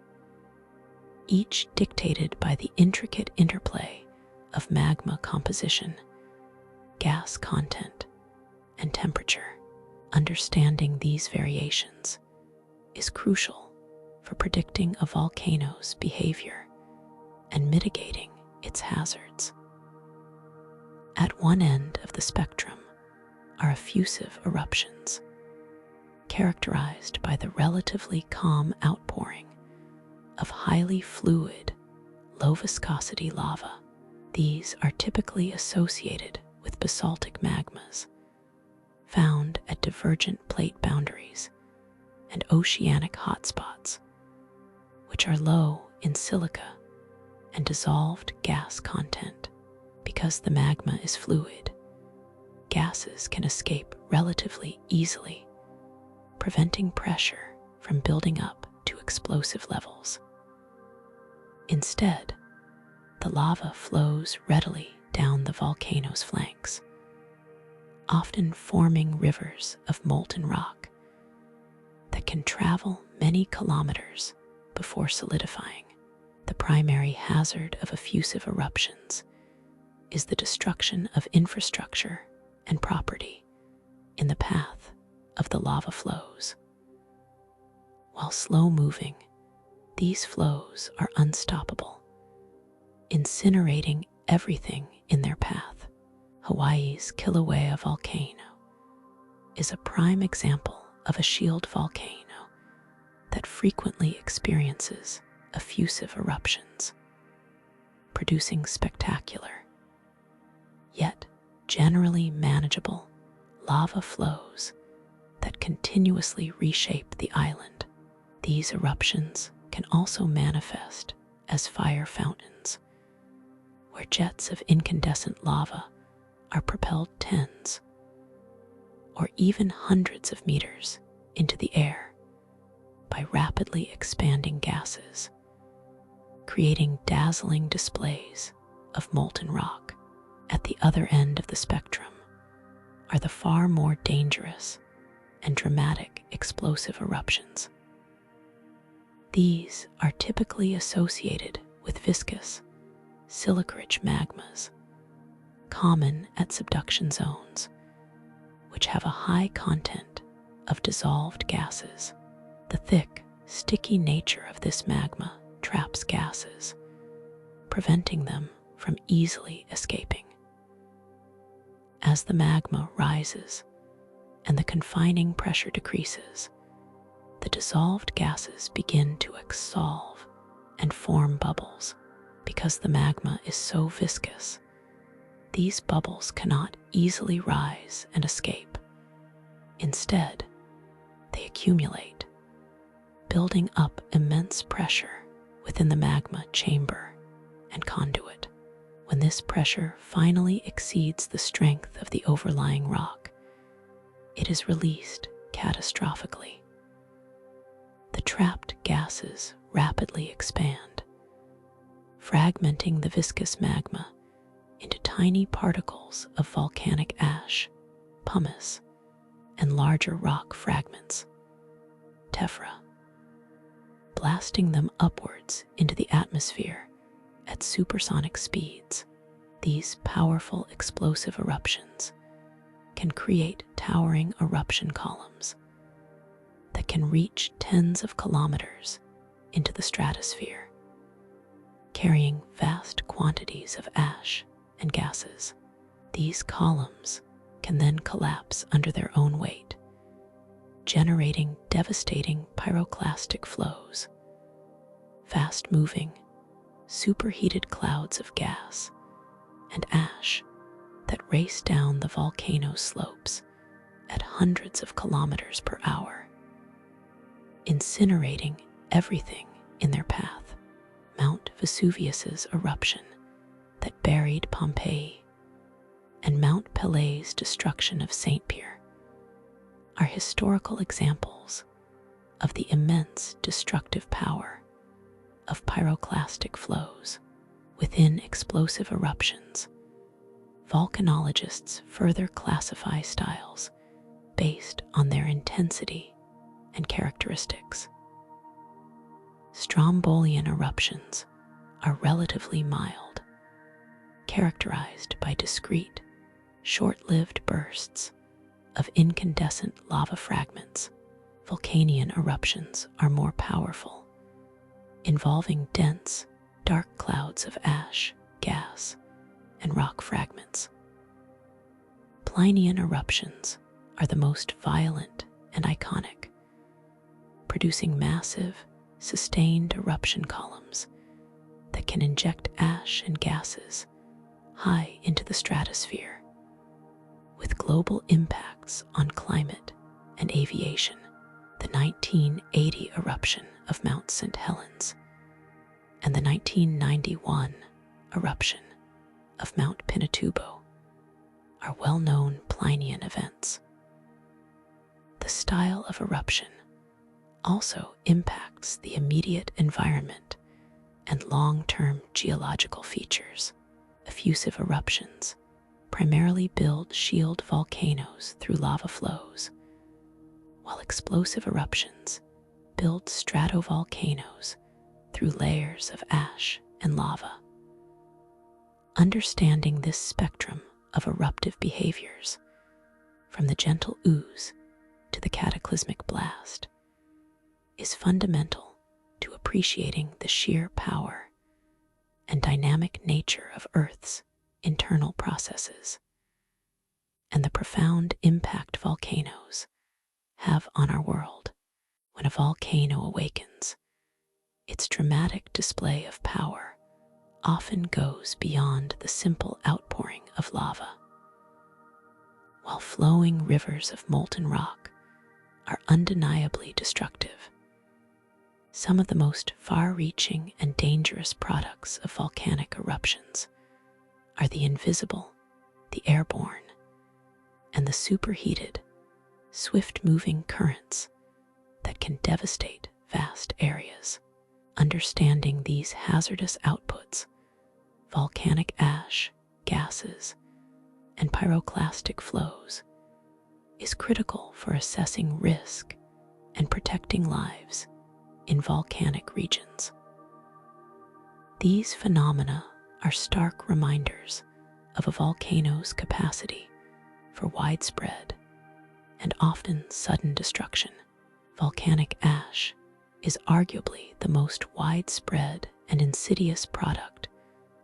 each dictated by the intricate interplay of magma composition, gas content, and temperature. Understanding these variations is crucial for predicting a volcano's behavior and mitigating its hazards. At one end of the spectrum are effusive eruptions, characterized by the relatively calm outpouring of highly fluid, low-viscosity lava. These are typically associated with basaltic magmas found at divergent plate boundaries and oceanic hotspots, which are low in silica and dissolved gas content. Because the magma is fluid, gases can escape relatively easily, preventing pressure from building up to explosive levels. Instead, the lava flows readily down the volcano's flanks, often forming rivers of molten rock that can travel many kilometers before solidifying. The primary hazard of effusive eruptions is the destruction of infrastructure and property in the path of the lava flows. While slow-moving, these flows are unstoppable, incinerating everything in their path. Hawaii's Kilauea volcano is a prime example of a shield volcano that frequently experiences effusive eruptions, producing spectacular, yet generally manageable, lava flows that continuously reshape the island. These eruptions can also manifest as fire fountains, where jets of incandescent lava are propelled tens or even hundreds of meters into the air by rapidly expanding gases, creating dazzling displays of molten rock. At the other end of the spectrum are the far more dangerous and dramatic explosive eruptions. These are typically associated with viscous, silica-rich magmas, common at subduction zones, which have a high content of dissolved gases. The thick, sticky nature of this magma traps gases, preventing them from easily escaping. As the magma rises and the confining pressure decreases, the dissolved gases begin to exsolve and form bubbles. Because the magma is so viscous, these bubbles cannot easily rise and escape. Instead, they accumulate, building up immense pressure within the magma chamber and conduit. When this pressure finally exceeds the strength of the overlying rock, it is released catastrophically. The trapped gases rapidly expand, fragmenting the viscous magma into tiny particles of volcanic ash, pumice, and larger rock fragments, tephra, blasting them upwards into the atmosphere at supersonic speeds. These powerful explosive eruptions can create towering eruption columns that can reach tens of kilometers into the stratosphere, carrying vast quantities of ash and gases. These columns can then collapse under their own weight, generating devastating pyroclastic flows, fast-moving, superheated clouds of gas and ash that race down the volcano slopes at hundreds of kilometers per hour, incinerating everything in their path. Mount Vesuvius's eruption that buried Pompeii and Mount Pellé's destruction of St. Pierre are historical examples of the immense destructive power of pyroclastic flows. Within explosive eruptions, volcanologists further classify styles based on their intensity and characteristics. Strombolian eruptions are relatively mild, characterized by discrete, short-lived bursts of incandescent lava fragments. Volcanian eruptions are more powerful, involving dense, dark clouds of ash, gas, and rock fragments. Plinian eruptions are the most violent and iconic, producing massive, sustained eruption columns that can inject ash and gases high into the stratosphere, with global impacts on climate and aviation. The 1980 eruption of Mount St. Helens and the 1991 eruption of Mount Pinatubo are well-known Plinian events. The style of eruption also impacts the immediate environment and long-term geological features. Effusive eruptions primarily build shield volcanoes through lava flows, while explosive eruptions build stratovolcanoes through layers of ash and lava. Understanding this spectrum of eruptive behaviors, from the gentle ooze to the cataclysmic blast, is fundamental to appreciating the sheer power and dynamic nature of Earth's internal processes and the profound impact volcanoes have on our world. When a volcano awakens, its dramatic display of power often goes beyond the simple outpouring of lava. While flowing rivers of molten rock are undeniably destructive, some of the most far-reaching and dangerous products of volcanic eruptions are the invisible, the airborne, and the superheated, swift-moving currents that can devastate vast areas. Understanding these hazardous outputs, volcanic ash, gases, and pyroclastic flows, is critical for assessing risk and protecting lives in volcanic regions. These phenomena are stark reminders of a volcano's capacity for widespread and often sudden destruction. Volcanic ash is arguably the most widespread and insidious product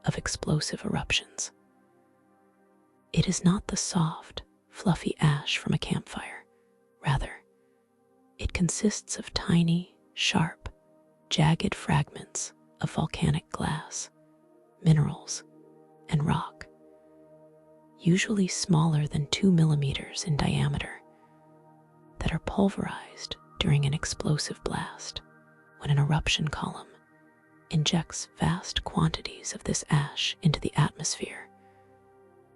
of explosive eruptions. It is not the soft, fluffy ash from a campfire. Rather, it consists of tiny, sharp, jagged fragments of volcanic glass, minerals, and rock, usually smaller than 2 millimeters in diameter, that are pulverized during an explosive blast. When an eruption column injects vast quantities of this ash into the atmosphere,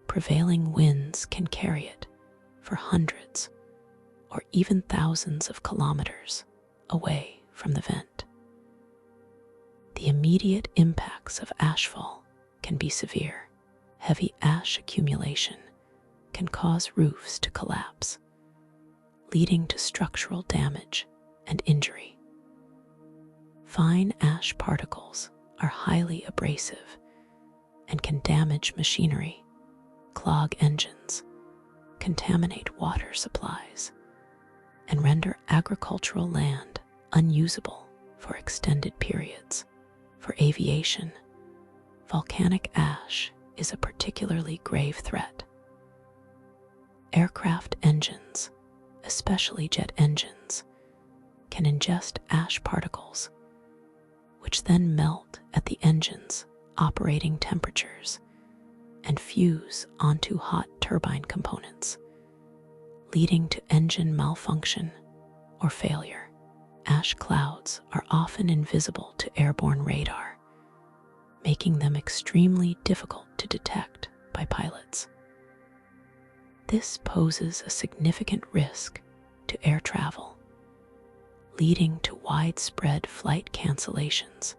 prevailing winds can carry it for hundreds or even thousands of kilometers away from the vent. The immediate impacts of ashfall can be severe. Heavy ash accumulation can cause roofs to collapse, leading to structural damage and injury. Fine ash particles are highly abrasive and can damage machinery, clog engines, contaminate water supplies, and render agricultural land unusable for extended periods. For aviation, volcanic ash is a particularly grave threat. Aircraft engines, especially jet engines, can ingest ash particles, which then melt at the engine's operating temperatures and fuse onto hot turbine components, leading to engine malfunction or failure. Ash clouds are often invisible to airborne radar, making them extremely difficult to detect by pilots. This poses a significant risk to air travel, leading to widespread flight cancellations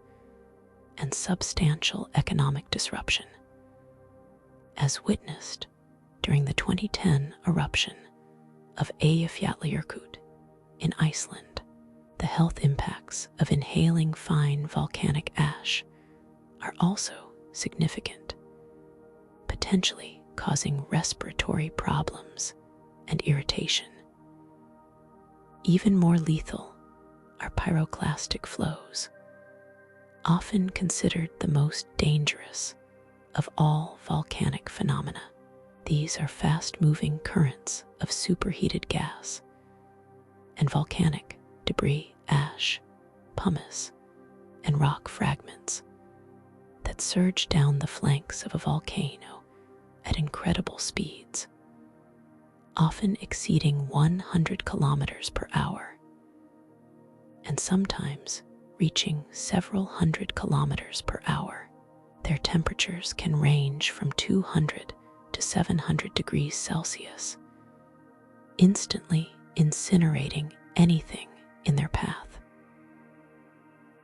and substantial economic disruption, as witnessed during the 2010 eruption of Eyjafjallajökull in Iceland. The health impacts of inhaling fine volcanic ash are also significant, potentially causing respiratory problems and irritation. Even more lethal are pyroclastic flows, often considered the most dangerous of all volcanic phenomena. These are fast-moving currents of superheated gas and volcanic debris, ash, pumice, and rock fragments that surge down the flanks of a volcano at incredible speeds, often exceeding 100 kilometers per hour, and sometimes reaching several hundred kilometers per hour. Their temperatures can range from 200 to 700 degrees Celsius, instantly incinerating anything in their path.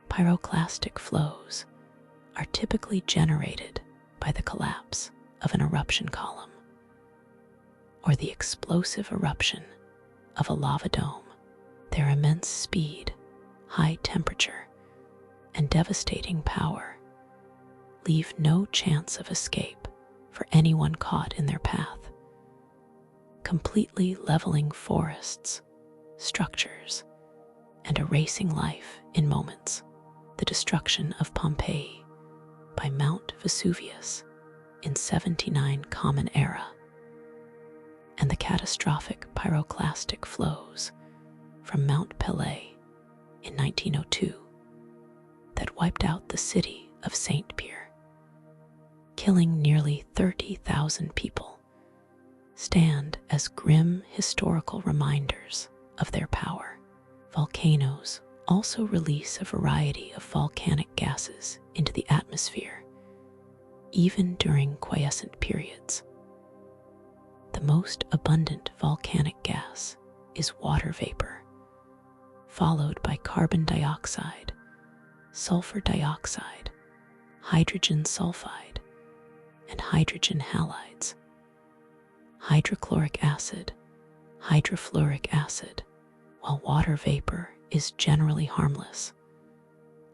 Pyroclastic flows are typically generated by the collapse of an eruption column or the explosive eruption of a lava dome. Their immense speed, high temperature, and devastating power leave no chance of escape for anyone caught in their path, completely leveling forests, structures, and erasing life in moments. The destruction of Pompeii by Mount Vesuvius in 79 Common Era, and the catastrophic pyroclastic flows from Mount Pelée in 1902 that wiped out the city of St. Pierre, killing nearly 30,000 people, stand as grim historical reminders of their power. Volcanoes also release a variety of volcanic gases into the atmosphere, even during quiescent periods. The most abundant volcanic gas is water vapor, followed by carbon dioxide, sulfur dioxide, hydrogen sulfide, and hydrogen halides. Hydrochloric acid, hydrofluoric acid. While water vapor is generally harmless,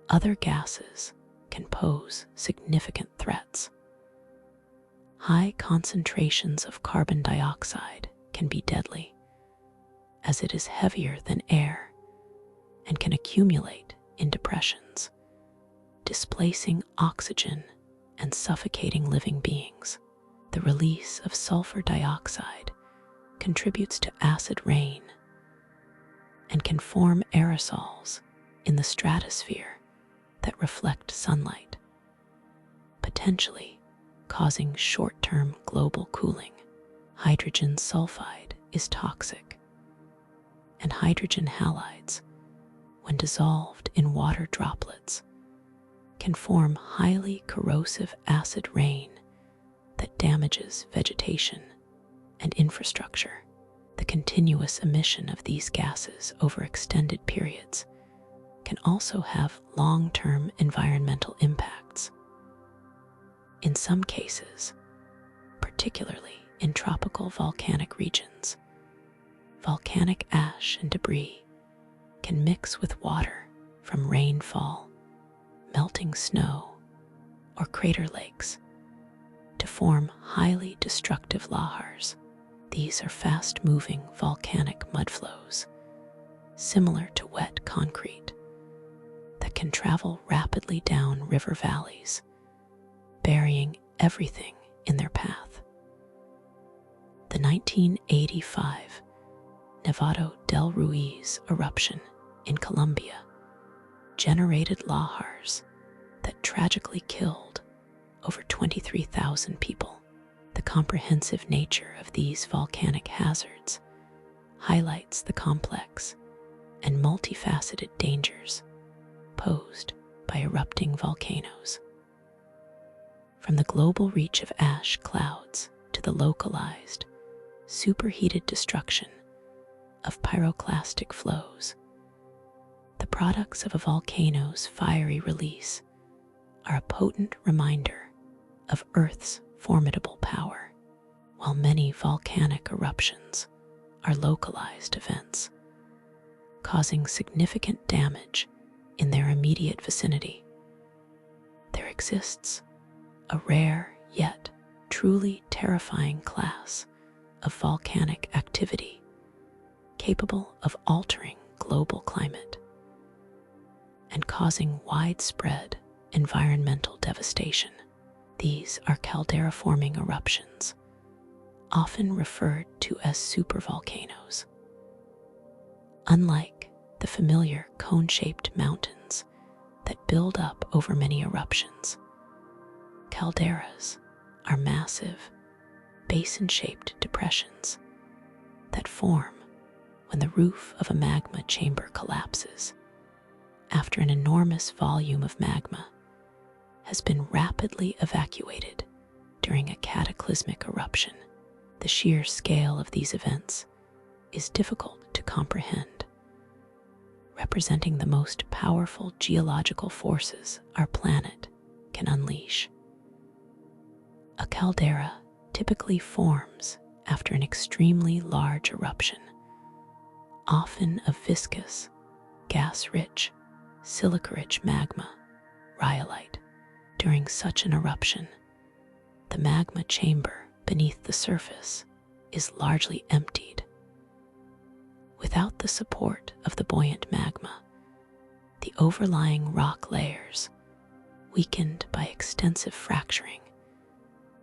other gases can pose significant threats. High concentrations of carbon dioxide can be deadly, as it is heavier than air and can accumulate in depressions, displacing oxygen and suffocating living beings. The release of sulfur dioxide contributes to acid rain and can form aerosols in the stratosphere that reflect sunlight, potentially causing short-term global cooling. Hydrogen sulfide is toxic, and hydrogen halides, when dissolved in water droplets, can form highly corrosive acid rain that damages vegetation and infrastructure. The continuous emission of these gases over extended periods can also have long-term environmental impacts. In some cases, particularly in tropical volcanic regions, volcanic ash and debris can mix with water from rainfall, melting snow, or crater lakes to form highly destructive lahars. These are fast-moving volcanic mudflows, similar to wet concrete, that can travel rapidly down river valleys, burying everything in their path. The 1985 Nevado del Ruiz eruption in Colombia generated lahars that tragically killed over 23,000 people. The comprehensive nature of these volcanic hazards highlights the complex and multifaceted dangers posed by erupting volcanoes. From the global reach of ash clouds to the localized, superheated destruction of pyroclastic flows, the products of a volcano's fiery release are a potent reminder of Earth's formidable power. While many volcanic eruptions are localized events, causing significant damage in their immediate vicinity, there exists a rare yet truly terrifying class of volcanic activity capable of altering global climate and causing widespread environmental devastation. These are caldera-forming eruptions, often referred to as supervolcanoes. Unlike the familiar cone-shaped mountains that build up over many eruptions, calderas are massive, basin-shaped depressions that form when the roof of a magma chamber collapses after an enormous volume of magma has been rapidly evacuated during a cataclysmic eruption. The sheer scale of these events is difficult to comprehend, representing the most powerful geological forces our planet can unleash. A caldera typically forms after an extremely large eruption, often of viscous, gas-rich, silica-rich magma, rhyolite. During such an eruption, the magma chamber beneath the surface is largely emptied. Without the support of the buoyant magma, the overlying rock layers, weakened by extensive fracturing,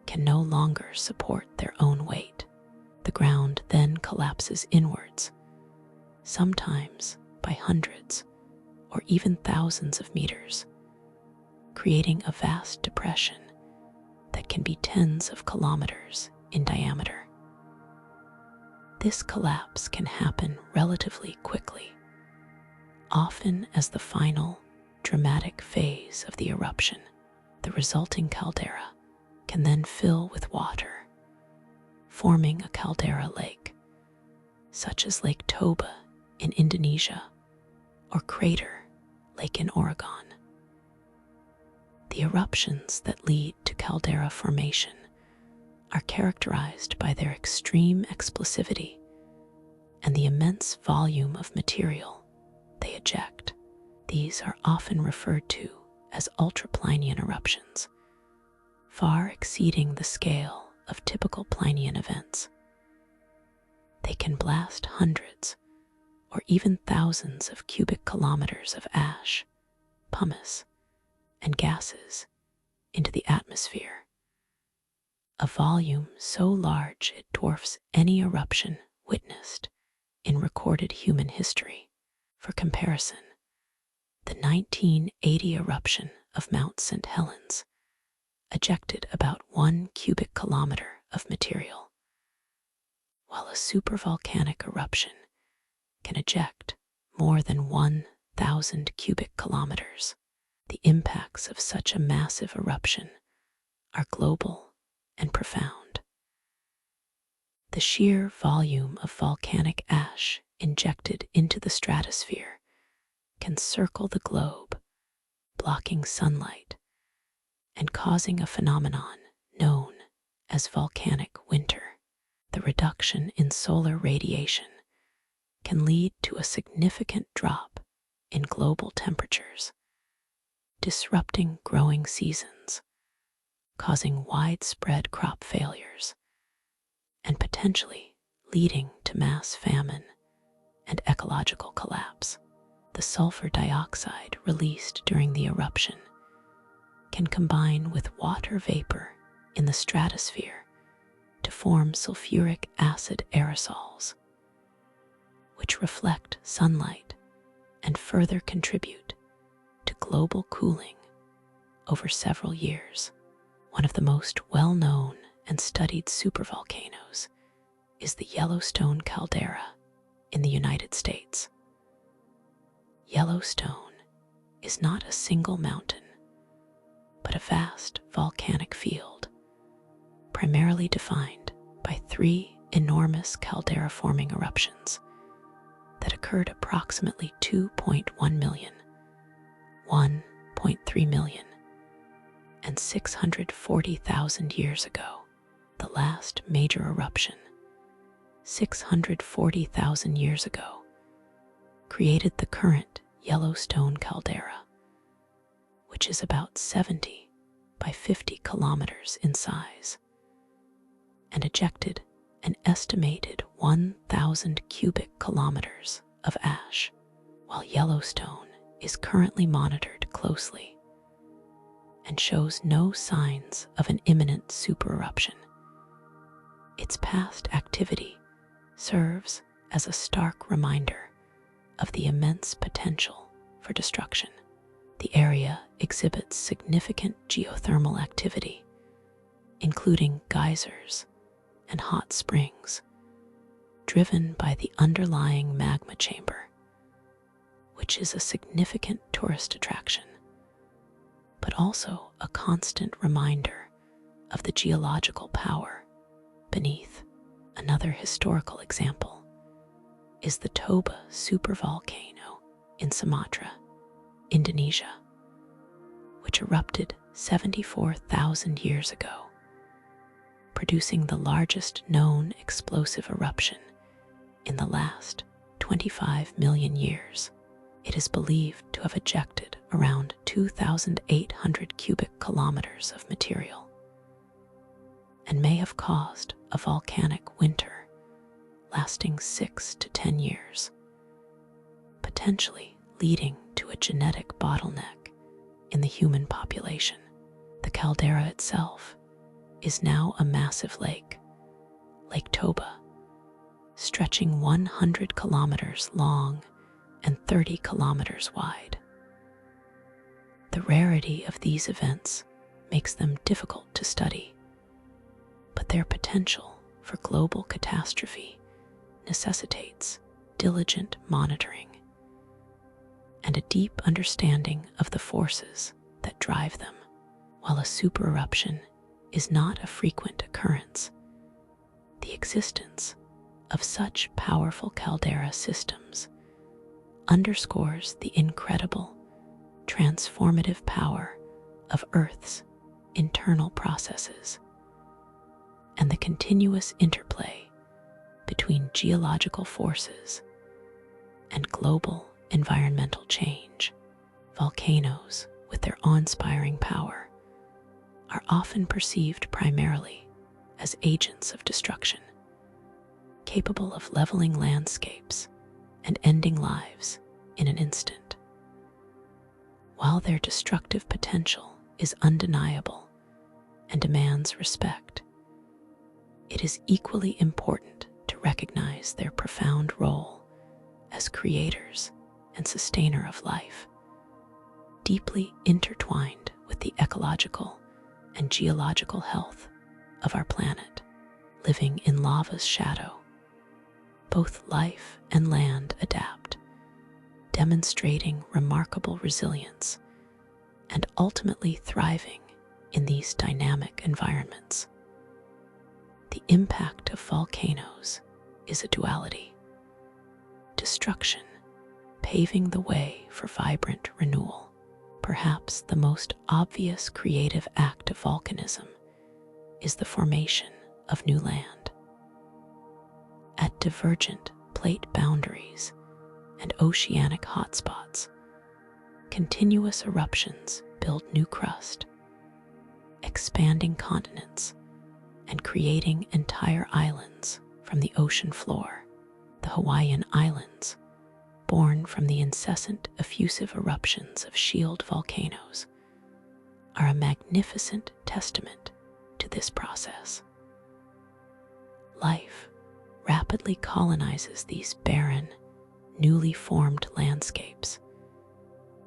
can no longer support their own weight. The ground then collapses inwards, sometimes by hundreds or even thousands of meters, creating a vast depression that can be tens of kilometers in diameter. This collapse can happen relatively quickly, often as the final, dramatic phase of the eruption. The resulting caldera can then fill with water, forming a caldera lake, such as Lake Toba in Indonesia or Crater Lake in Oregon. The eruptions that lead to caldera formation are characterized by their extreme explosivity and the immense volume of material they eject. These are often referred to as ultraplinian eruptions, far exceeding the scale of typical plinian events. They can blast hundreds or even thousands of cubic kilometers of ash, pumice, and gases into the atmosphere, a volume so large it dwarfs any eruption witnessed in recorded human history. For comparison, the 1980 eruption of Mount St. Helens ejected about 1 cubic kilometer of material, while a supervolcanic eruption can eject more than 1,000 cubic kilometers. The impacts of such a massive eruption are global and profound. The sheer volume of volcanic ash injected into the stratosphere can circle the globe, blocking sunlight and causing a phenomenon known as volcanic winter. The reduction in solar radiation can lead to a significant drop in global temperatures, disrupting growing seasons, causing widespread crop failures, and potentially leading to mass famine and ecological collapse. The sulfur dioxide released during the eruption can combine with water vapor in the stratosphere to form sulfuric acid aerosols, which reflect sunlight and further contribute to global cooling over several years. One of the most well-known and studied supervolcanoes is the Yellowstone caldera in the United States. Yellowstone is not a single mountain, but a vast volcanic field, primarily defined by 3 enormous caldera-forming eruptions that occurred approximately 2.1 million, 1.3 million, and 640,000 years ago. The last major eruption, 640,000 years ago, created the current Yellowstone caldera, which is about 70 by 50 kilometers in size, and ejected an estimated 1,000 cubic kilometers of ash. While Yellowstone is currently monitored closely and shows no signs of an imminent supereruption, its past activity serves as a stark reminder of the immense potential for destruction. The area exhibits significant geothermal activity, including geysers and hot springs, driven by the underlying magma chamber, which is a significant tourist attraction, but also a constant reminder of the geological power beneath. Another historical example is the Toba supervolcano in Sumatra, Indonesia, which erupted 74,000 years ago, producing the largest known explosive eruption in the last 25 million years. It is believed to have ejected around 2,800 cubic kilometers of material and may have caused a volcanic winter lasting 6 to 10 years, potentially leading to a genetic bottleneck in the human population. The caldera itself is now a massive lake, Lake Toba, stretching 100 kilometers long and 30 kilometers wide. The rarity of these events makes them difficult to study, but their potential for global catastrophe necessitates diligent monitoring and a deep understanding of the forces that drive them. While a supereruption is not a frequent occurrence, the existence of such powerful caldera systems underscores the incredible, transformative power of Earth's internal processes and the continuous interplay between geological forces and global environmental change. Volcanoes, with their awe-inspiring power, are often perceived primarily as agents of destruction, capable of leveling landscapes and ending lives in an instant. While their destructive potential is undeniable and demands respect, it is equally important to recognize their profound role as creators and sustainer of life, deeply intertwined with the ecological and geological health of our planet. Living in lava's shadow, both life and land adapt, demonstrating remarkable resilience and ultimately thriving in these dynamic environments. The impact of volcanoes is a duality: destruction paving the way for vibrant renewal. Perhaps the most obvious creative act of volcanism is the formation of new land. At divergent plate boundaries and oceanic hotspots, continuous eruptions build new crust, expanding continents and creating entire islands from the ocean floor. The Hawaiian Islands, born from the incessant effusive eruptions of shield volcanoes, are a magnificent testament to this process. Life rapidly colonizes these barren, newly formed landscapes,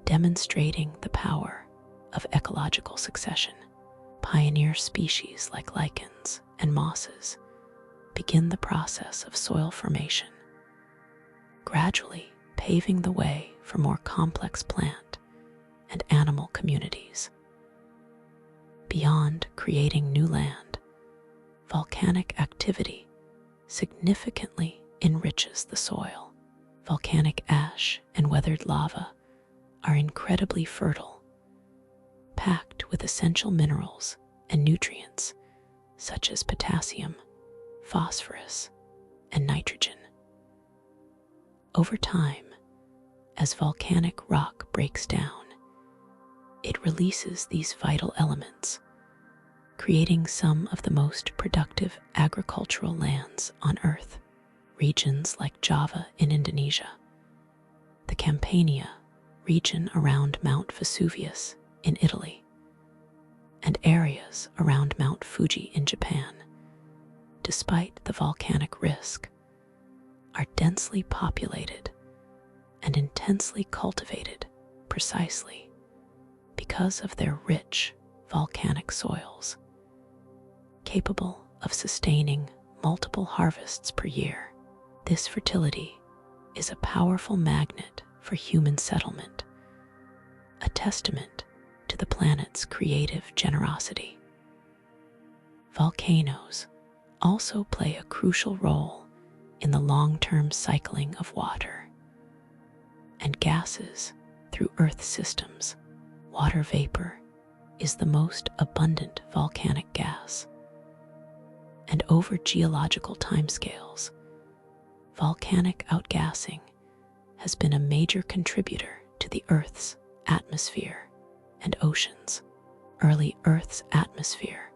demonstrating the power of ecological succession. Pioneer species like lichens and mosses begin the process of soil formation, gradually paving the way for more complex plant and animal communities. Beyond creating new land, volcanic activity significantly enriches the soil. Volcanic ash and weathered lava are incredibly fertile, packed with essential minerals and nutrients such as potassium, phosphorus, and nitrogen. Over time, as volcanic rock breaks down, it releases these vital elements, creating some of the most productive agricultural lands on Earth. Regions like Java in Indonesia, the Campania region around Mount Vesuvius in Italy, and areas around Mount Fuji in Japan, despite the volcanic risk, are densely populated and intensely cultivated precisely because of their rich volcanic soils, capable of sustaining multiple harvests per year. This fertility is a powerful magnet for human settlement, a testament to the planet's creative generosity. Volcanoes also play a crucial role in the long-term cycling of water and gases through Earth systems. Water vapor is the most abundant volcanic gas, and over geological timescales, volcanic outgassing has been a major contributor to the Earth's atmosphere and oceans. Early Earth's atmosphere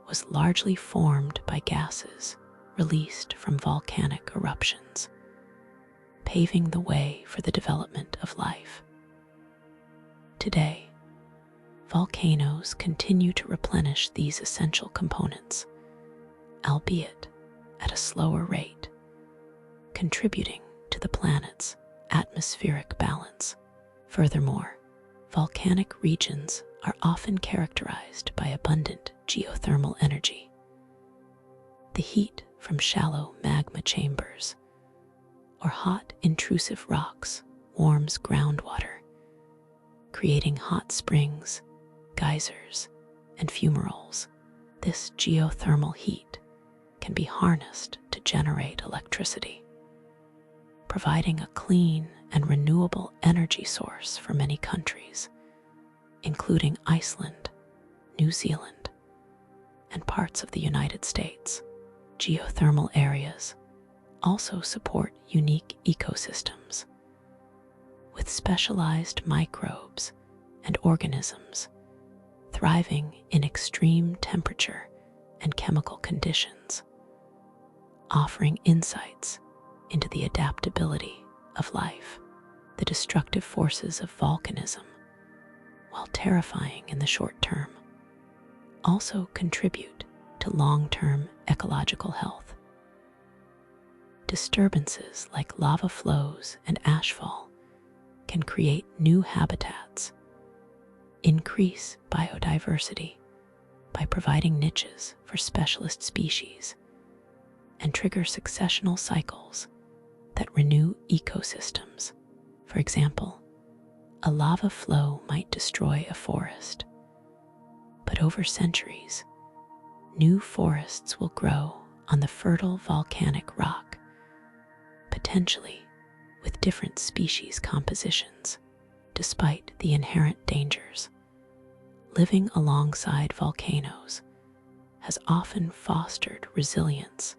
was largely formed by gases released from volcanic eruptions, paving the way for the development of life. Today, volcanoes continue to replenish these essential components, albeit at a slower rate, contributing to the planet's atmospheric balance. Furthermore, volcanic regions are often characterized by abundant geothermal energy. The heat from shallow magma chambers or hot intrusive rocks warms groundwater, creating hot springs, geysers, and fumaroles. This geothermal heat can be harnessed to generate electricity, providing a clean and renewable energy source for many countries, including Iceland, New Zealand, and parts of the United States. Geothermal areas also support unique ecosystems, with specialized microbes and organisms thriving in extreme temperature and chemical conditions, offering insights into the adaptability of life. The destructive forces of volcanism, while terrifying in the short term, also contribute to long-term ecological health. Disturbances like lava flows and ashfall can create new habitats, increase biodiversity by providing niches for specialist species, and trigger successional cycles that renew ecosystems. For example, a lava flow might destroy a forest, but over centuries, new forests will grow on the fertile volcanic rock, potentially with different species compositions. Despite the inherent dangers, living alongside volcanoes has often fostered resilience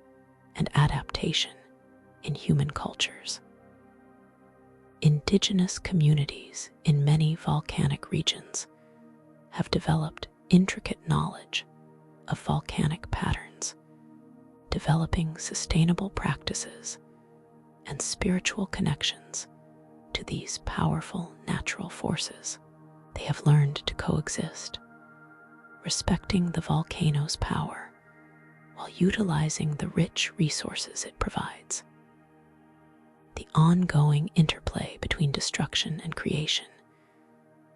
and adaptation in human cultures. Indigenous communities in many volcanic regions have developed intricate knowledge of volcanic patterns, developing sustainable practices and spiritual connections to these powerful natural forces. They have learned to coexist, respecting the volcano's power while utilizing the rich resources it provides. The ongoing interplay between destruction and creation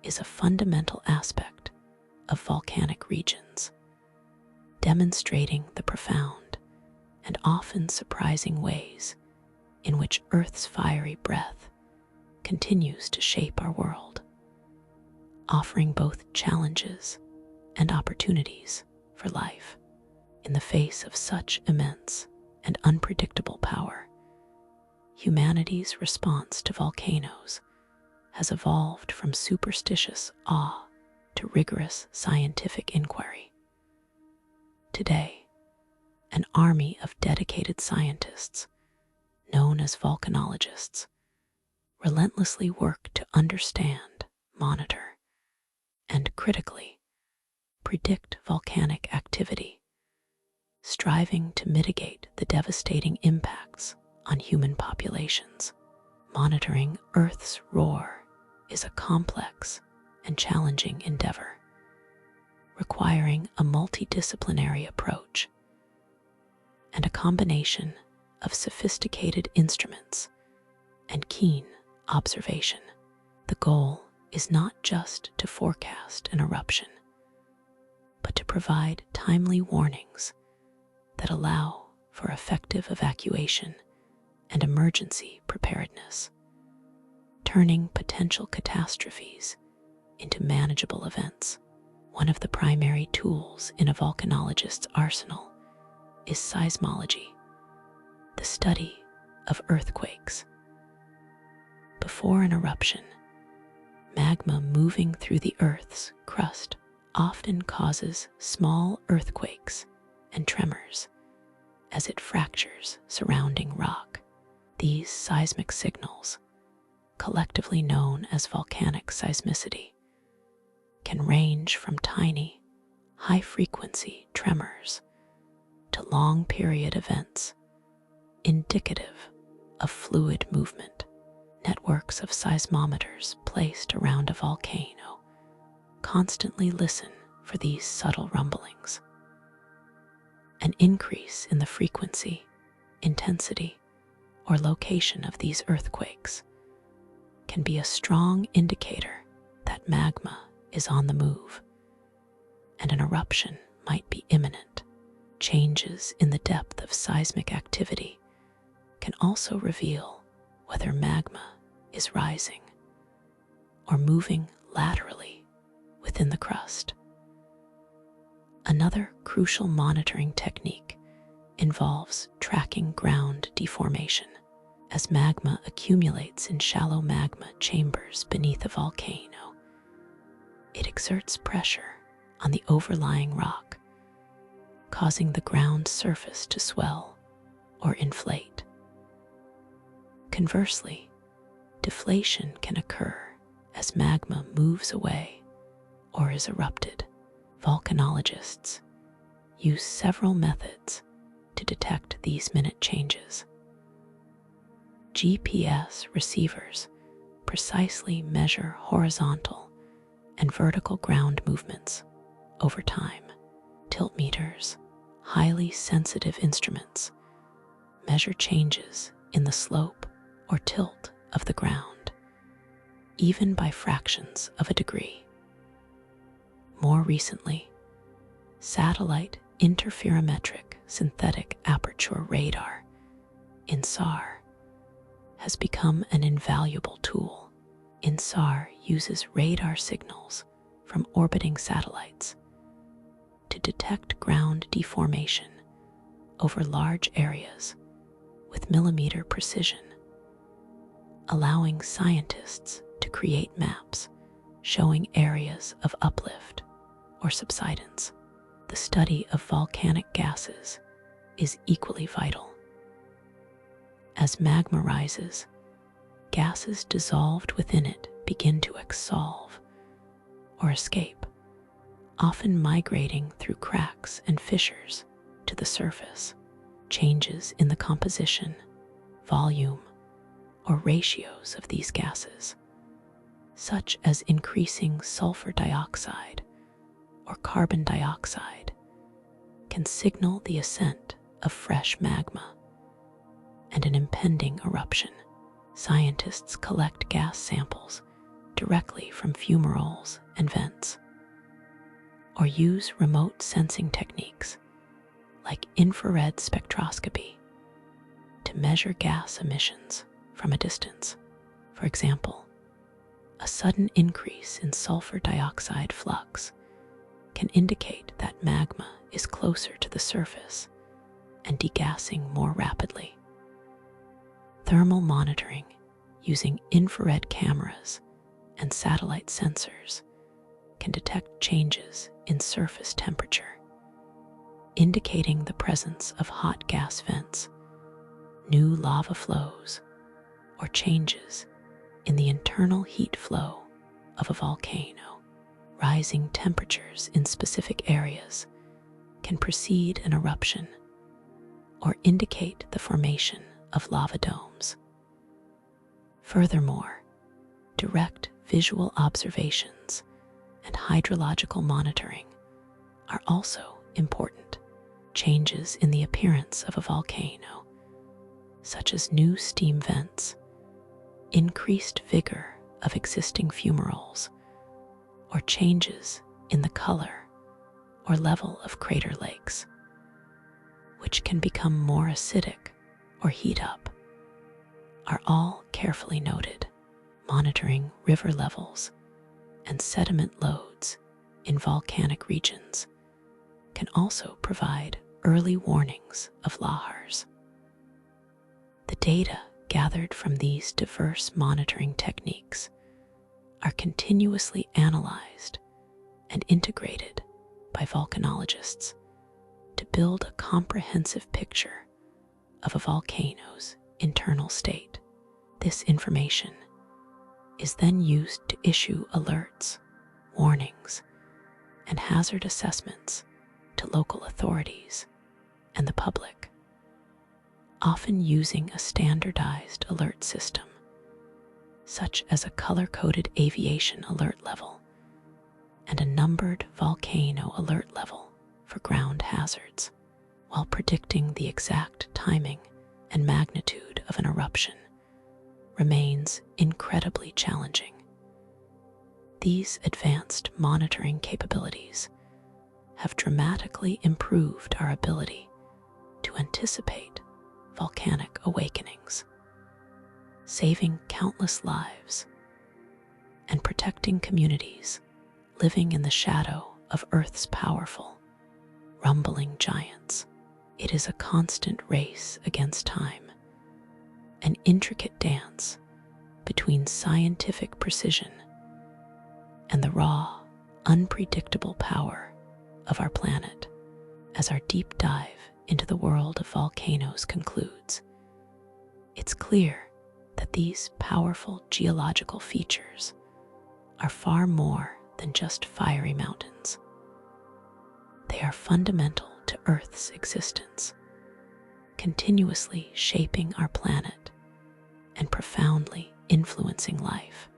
is a fundamental aspect of volcanic regions, demonstrating the profound and often surprising ways in which Earth's fiery breath continues to shape our world, offering both challenges and opportunities for life. In the face of such immense and unpredictable power, humanity's response to volcanoes has evolved from superstitious awe to rigorous scientific inquiry. Today, an army of dedicated scientists, known as volcanologists, relentlessly work to understand, monitor, and critically predict volcanic activity, striving to mitigate the devastating impacts on human populations. Monitoring Earth's roar is a complex and challenging endeavor, requiring a multidisciplinary approach and a combination of sophisticated instruments and keen observation. The goal is not just to forecast an eruption, but to provide timely warnings that allow for effective evacuation and emergency preparedness, turning potential catastrophes into manageable events. One of the primary tools in a volcanologist's arsenal is seismology, the study of earthquakes. Before an eruption, magma moving through the Earth's crust often causes small earthquakes and tremors as it fractures surrounding rock. These seismic signals, collectively known as volcanic seismicity, can range from tiny, high-frequency tremors to long-period events indicative of fluid movement. Networks of seismometers placed around a volcano constantly listen for these subtle rumblings. An increase in the frequency, intensity, or location of these earthquakes can be a strong indicator that magma is on the move, and an eruption might be imminent. Changes in the depth of seismic activity can also reveal whether magma is rising or moving laterally within the crust. Another crucial monitoring technique involves tracking ground deformation. As magma accumulates in shallow magma chambers beneath a volcano, it exerts pressure on the overlying rock, causing the ground surface to swell or inflate. Conversely, deflation can occur as magma moves away or is erupted. Volcanologists use several methods to detect these minute changes. GPS receivers precisely measure horizontal and vertical ground movements over time. Tilt meters, highly sensitive instruments, measure changes in the slope or tilt of the ground, even by fractions of a degree. More recently, satellite interferometric synthetic aperture radar, INSAR, has become an invaluable tool. INSAR uses radar signals from orbiting satellites to detect ground deformation over large areas with millimeter precision, allowing scientists to create maps showing areas of uplift or subsidence. The study of volcanic gases is equally vital. As magma rises, gases dissolved within it begin to exsolve or escape, often migrating through cracks and fissures to the surface. Changes in the composition, volume, or ratios of these gases, such as increasing sulfur dioxide or carbon dioxide, can signal the ascent of fresh magma and an impending eruption. Scientists collect gas samples directly from fumaroles and vents, or use remote sensing techniques like infrared spectroscopy to measure gas emissions from a distance. For example, a sudden increase in sulfur dioxide flux can indicate that magma is closer to the surface and degassing more rapidly. Thermal monitoring using infrared cameras and satellite sensors can detect changes in surface temperature, indicating the presence of hot gas vents, new lava flows, or changes in the internal heat flow of a volcano. Rising temperatures in specific areas can precede an eruption or indicate the formation of lava domes. Furthermore, direct visual observations and hydrological monitoring are also important. Changes in the appearance of a volcano, such as new steam vents, increased vigor of existing fumaroles, or changes in the color or level of crater lakes, which can become more acidic or heat up, are all carefully noted. Monitoring river levels and sediment loads in volcanic regions can also provide early warnings of lahars. The data gathered from these diverse monitoring techniques are continuously analyzed and integrated by volcanologists to build a comprehensive picture of a volcano's internal state. This information is then used to issue alerts, warnings, and hazard assessments to local authorities and the public, often using a standardized alert system, such as a color-coded aviation alert level and a numbered volcano alert level for ground hazards. While predicting the exact timing and magnitude of an eruption remains incredibly challenging, these advanced monitoring capabilities have dramatically improved our ability to anticipate volcanic awakenings, saving countless lives and protecting communities living in the shadow of Earth's powerful, rumbling giants. It is a constant race against time, an intricate dance between scientific precision and the raw, unpredictable power of our planet. As our deep dive into the world of volcanoes concludes, it's clear that these powerful geological features are far more than just fiery mountains. They are fundamental to Earth's existence, continuously shaping our planet and profoundly influencing life.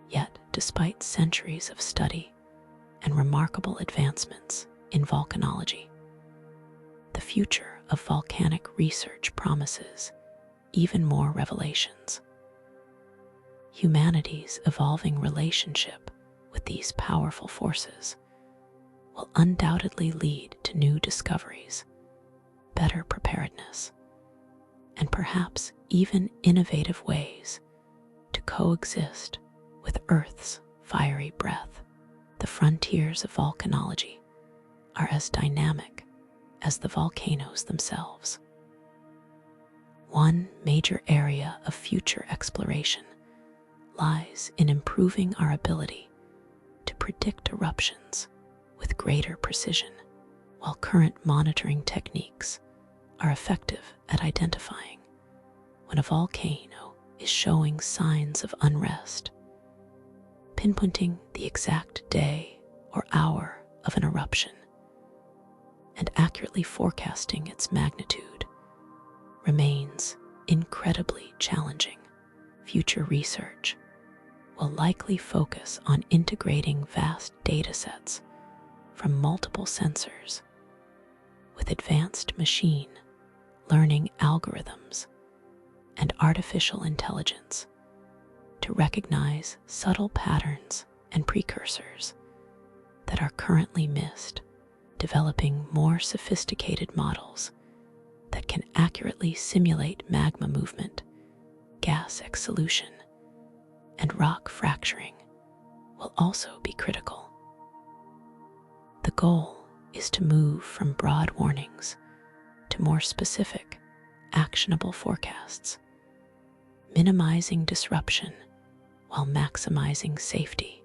Yet, despite centuries of study and remarkable advancements in volcanology, the future of volcanic research promises even more revelations. Humanity's evolving relationship with these powerful forces will undoubtedly lead to new discoveries, better preparedness, and perhaps even innovative ways to coexist with Earth's fiery breath. The frontiers of volcanology are as dynamic as the volcanoes themselves. One major area of future exploration lies in improving our ability to predict eruptions with greater precision. While current monitoring techniques are effective at identifying when a volcano is showing signs of unrest, pinpointing the exact day or hour of an eruption, and accurately forecasting its magnitude remains incredibly challenging. Future research will likely focus on integrating vast data sets from multiple sensors with advanced machine learning algorithms and artificial intelligence to recognize subtle patterns and precursors that are currently missed, developing more sophisticated models that can accurately simulate magma movement, gas exsolution, and rock fracturing will also be critical. The goal is to move from broad warnings to more specific, actionable forecasts, minimizing disruption while maximizing safety.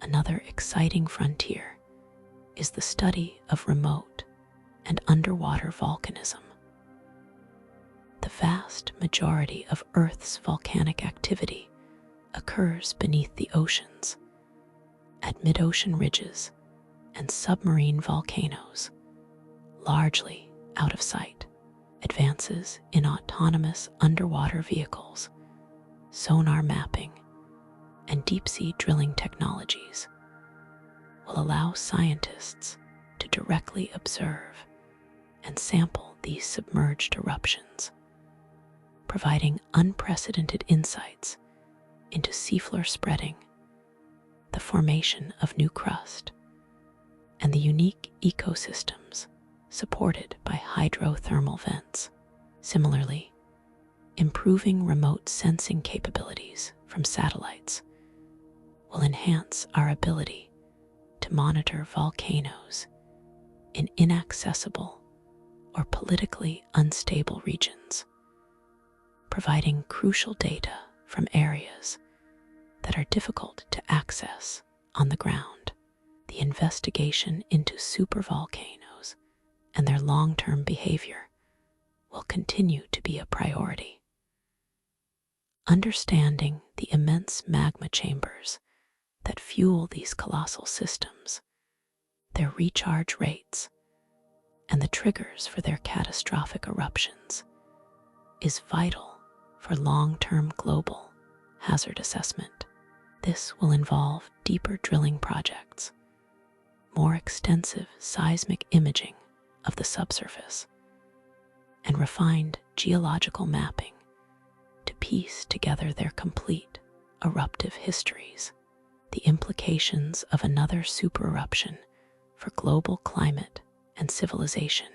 Another exciting frontier is the study of remote and underwater volcanism. The vast majority of Earth's volcanic activity occurs beneath the oceans, at mid-ocean ridges and submarine volcanoes, largely out of sight. Advances in autonomous underwater vehicles, sonar mapping, and deep-sea drilling technologies will allow scientists to directly observe and sample these submerged eruptions, providing unprecedented insights into seafloor spreading, the formation of new crust, and the unique ecosystems supported by hydrothermal vents. Similarly, improving remote sensing capabilities from satellites will enhance our ability to monitor volcanoes in inaccessible or politically unstable regions, providing crucial data from areas that are difficult to access on the ground. The investigation into supervolcanoes and their long-term behavior will continue to be a priority. Understanding the immense magma chambers that fuel these colossal systems, their recharge rates, and the triggers for their catastrophic eruptions is vital for long-term global hazard assessment. This will involve deeper drilling projects, more extensive seismic imaging of the subsurface, and refined geological mapping to piece together their complete eruptive histories. The implications of another supereruption for global climate and civilization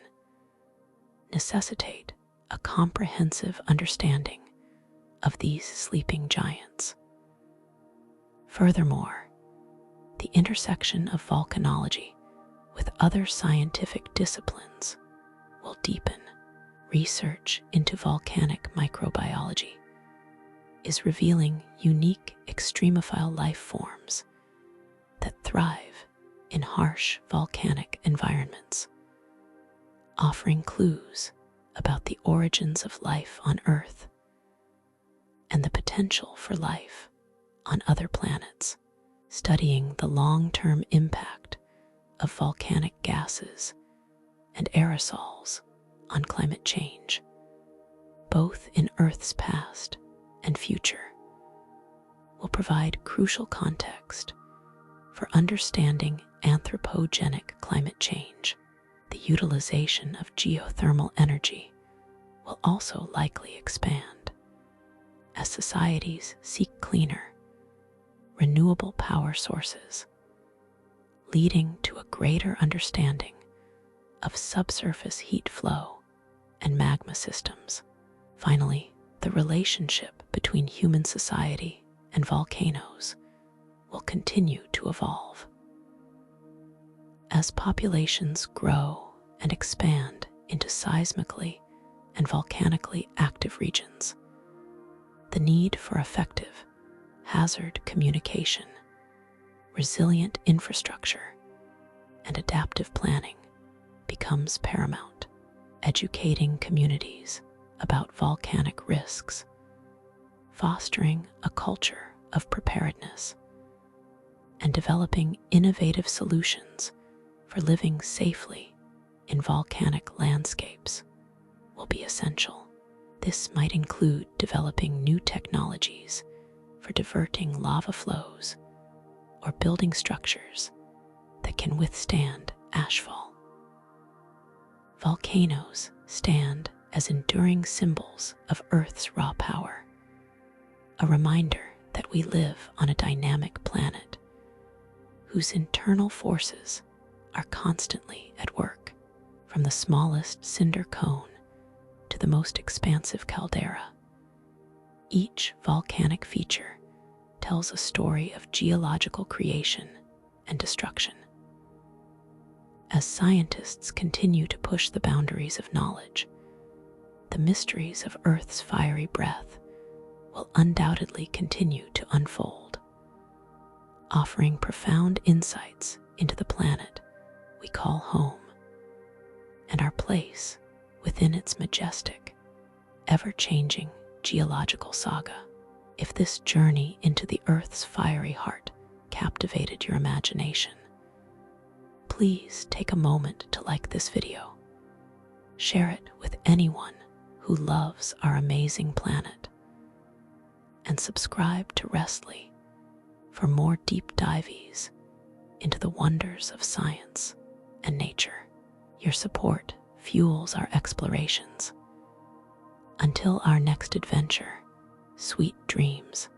necessitate a comprehensive understanding of these sleeping giants. Furthermore, the intersection of volcanology with other scientific disciplines will deepen. Research into volcanic microbiology is revealing unique extremophile life forms that thrive in harsh volcanic environments, offering clues about the origins of life on Earth and the potential for life on other planets. Studying the long-term impact of volcanic gases and aerosols on climate change, both in Earth's past and future, will provide crucial context for understanding anthropogenic climate change. The utilization of geothermal energy will also likely expand as societies seek cleaner, renewable power sources, leading to a greater understanding of subsurface heat flow and magma systems. Finally, the relationship between human society and volcanoes will continue to evolve. As populations grow and expand into seismically and volcanically active regions, the need for effective hazard communication, resilient infrastructure, and adaptive planning becomes paramount. Educating communities about volcanic risks, fostering a culture of preparedness, and developing innovative solutions for living safely in volcanic landscapes will be essential. This might include developing new technologies for diverting lava flows or building structures that can withstand ashfall. Volcanoes stand as enduring symbols of Earth's raw power, a reminder that we live on a dynamic planet whose internal forces are constantly at work, from the smallest cinder cone to the most expansive caldera. Each volcanic feature tells a story of geological creation and destruction. As scientists continue to push the boundaries of knowledge, the mysteries of Earth's fiery breath will undoubtedly continue to unfold, offering profound insights into the planet we call home and our place within its majestic, ever-changing geological saga. If this journey into the Earth's fiery heart captivated your imagination, please take a moment to like this video. Share it with anyone who loves our amazing planet, and subscribe to Restless for more deep dives into the wonders of science and nature. Your support fuels our explorations. Until our next adventure, sweet dreams.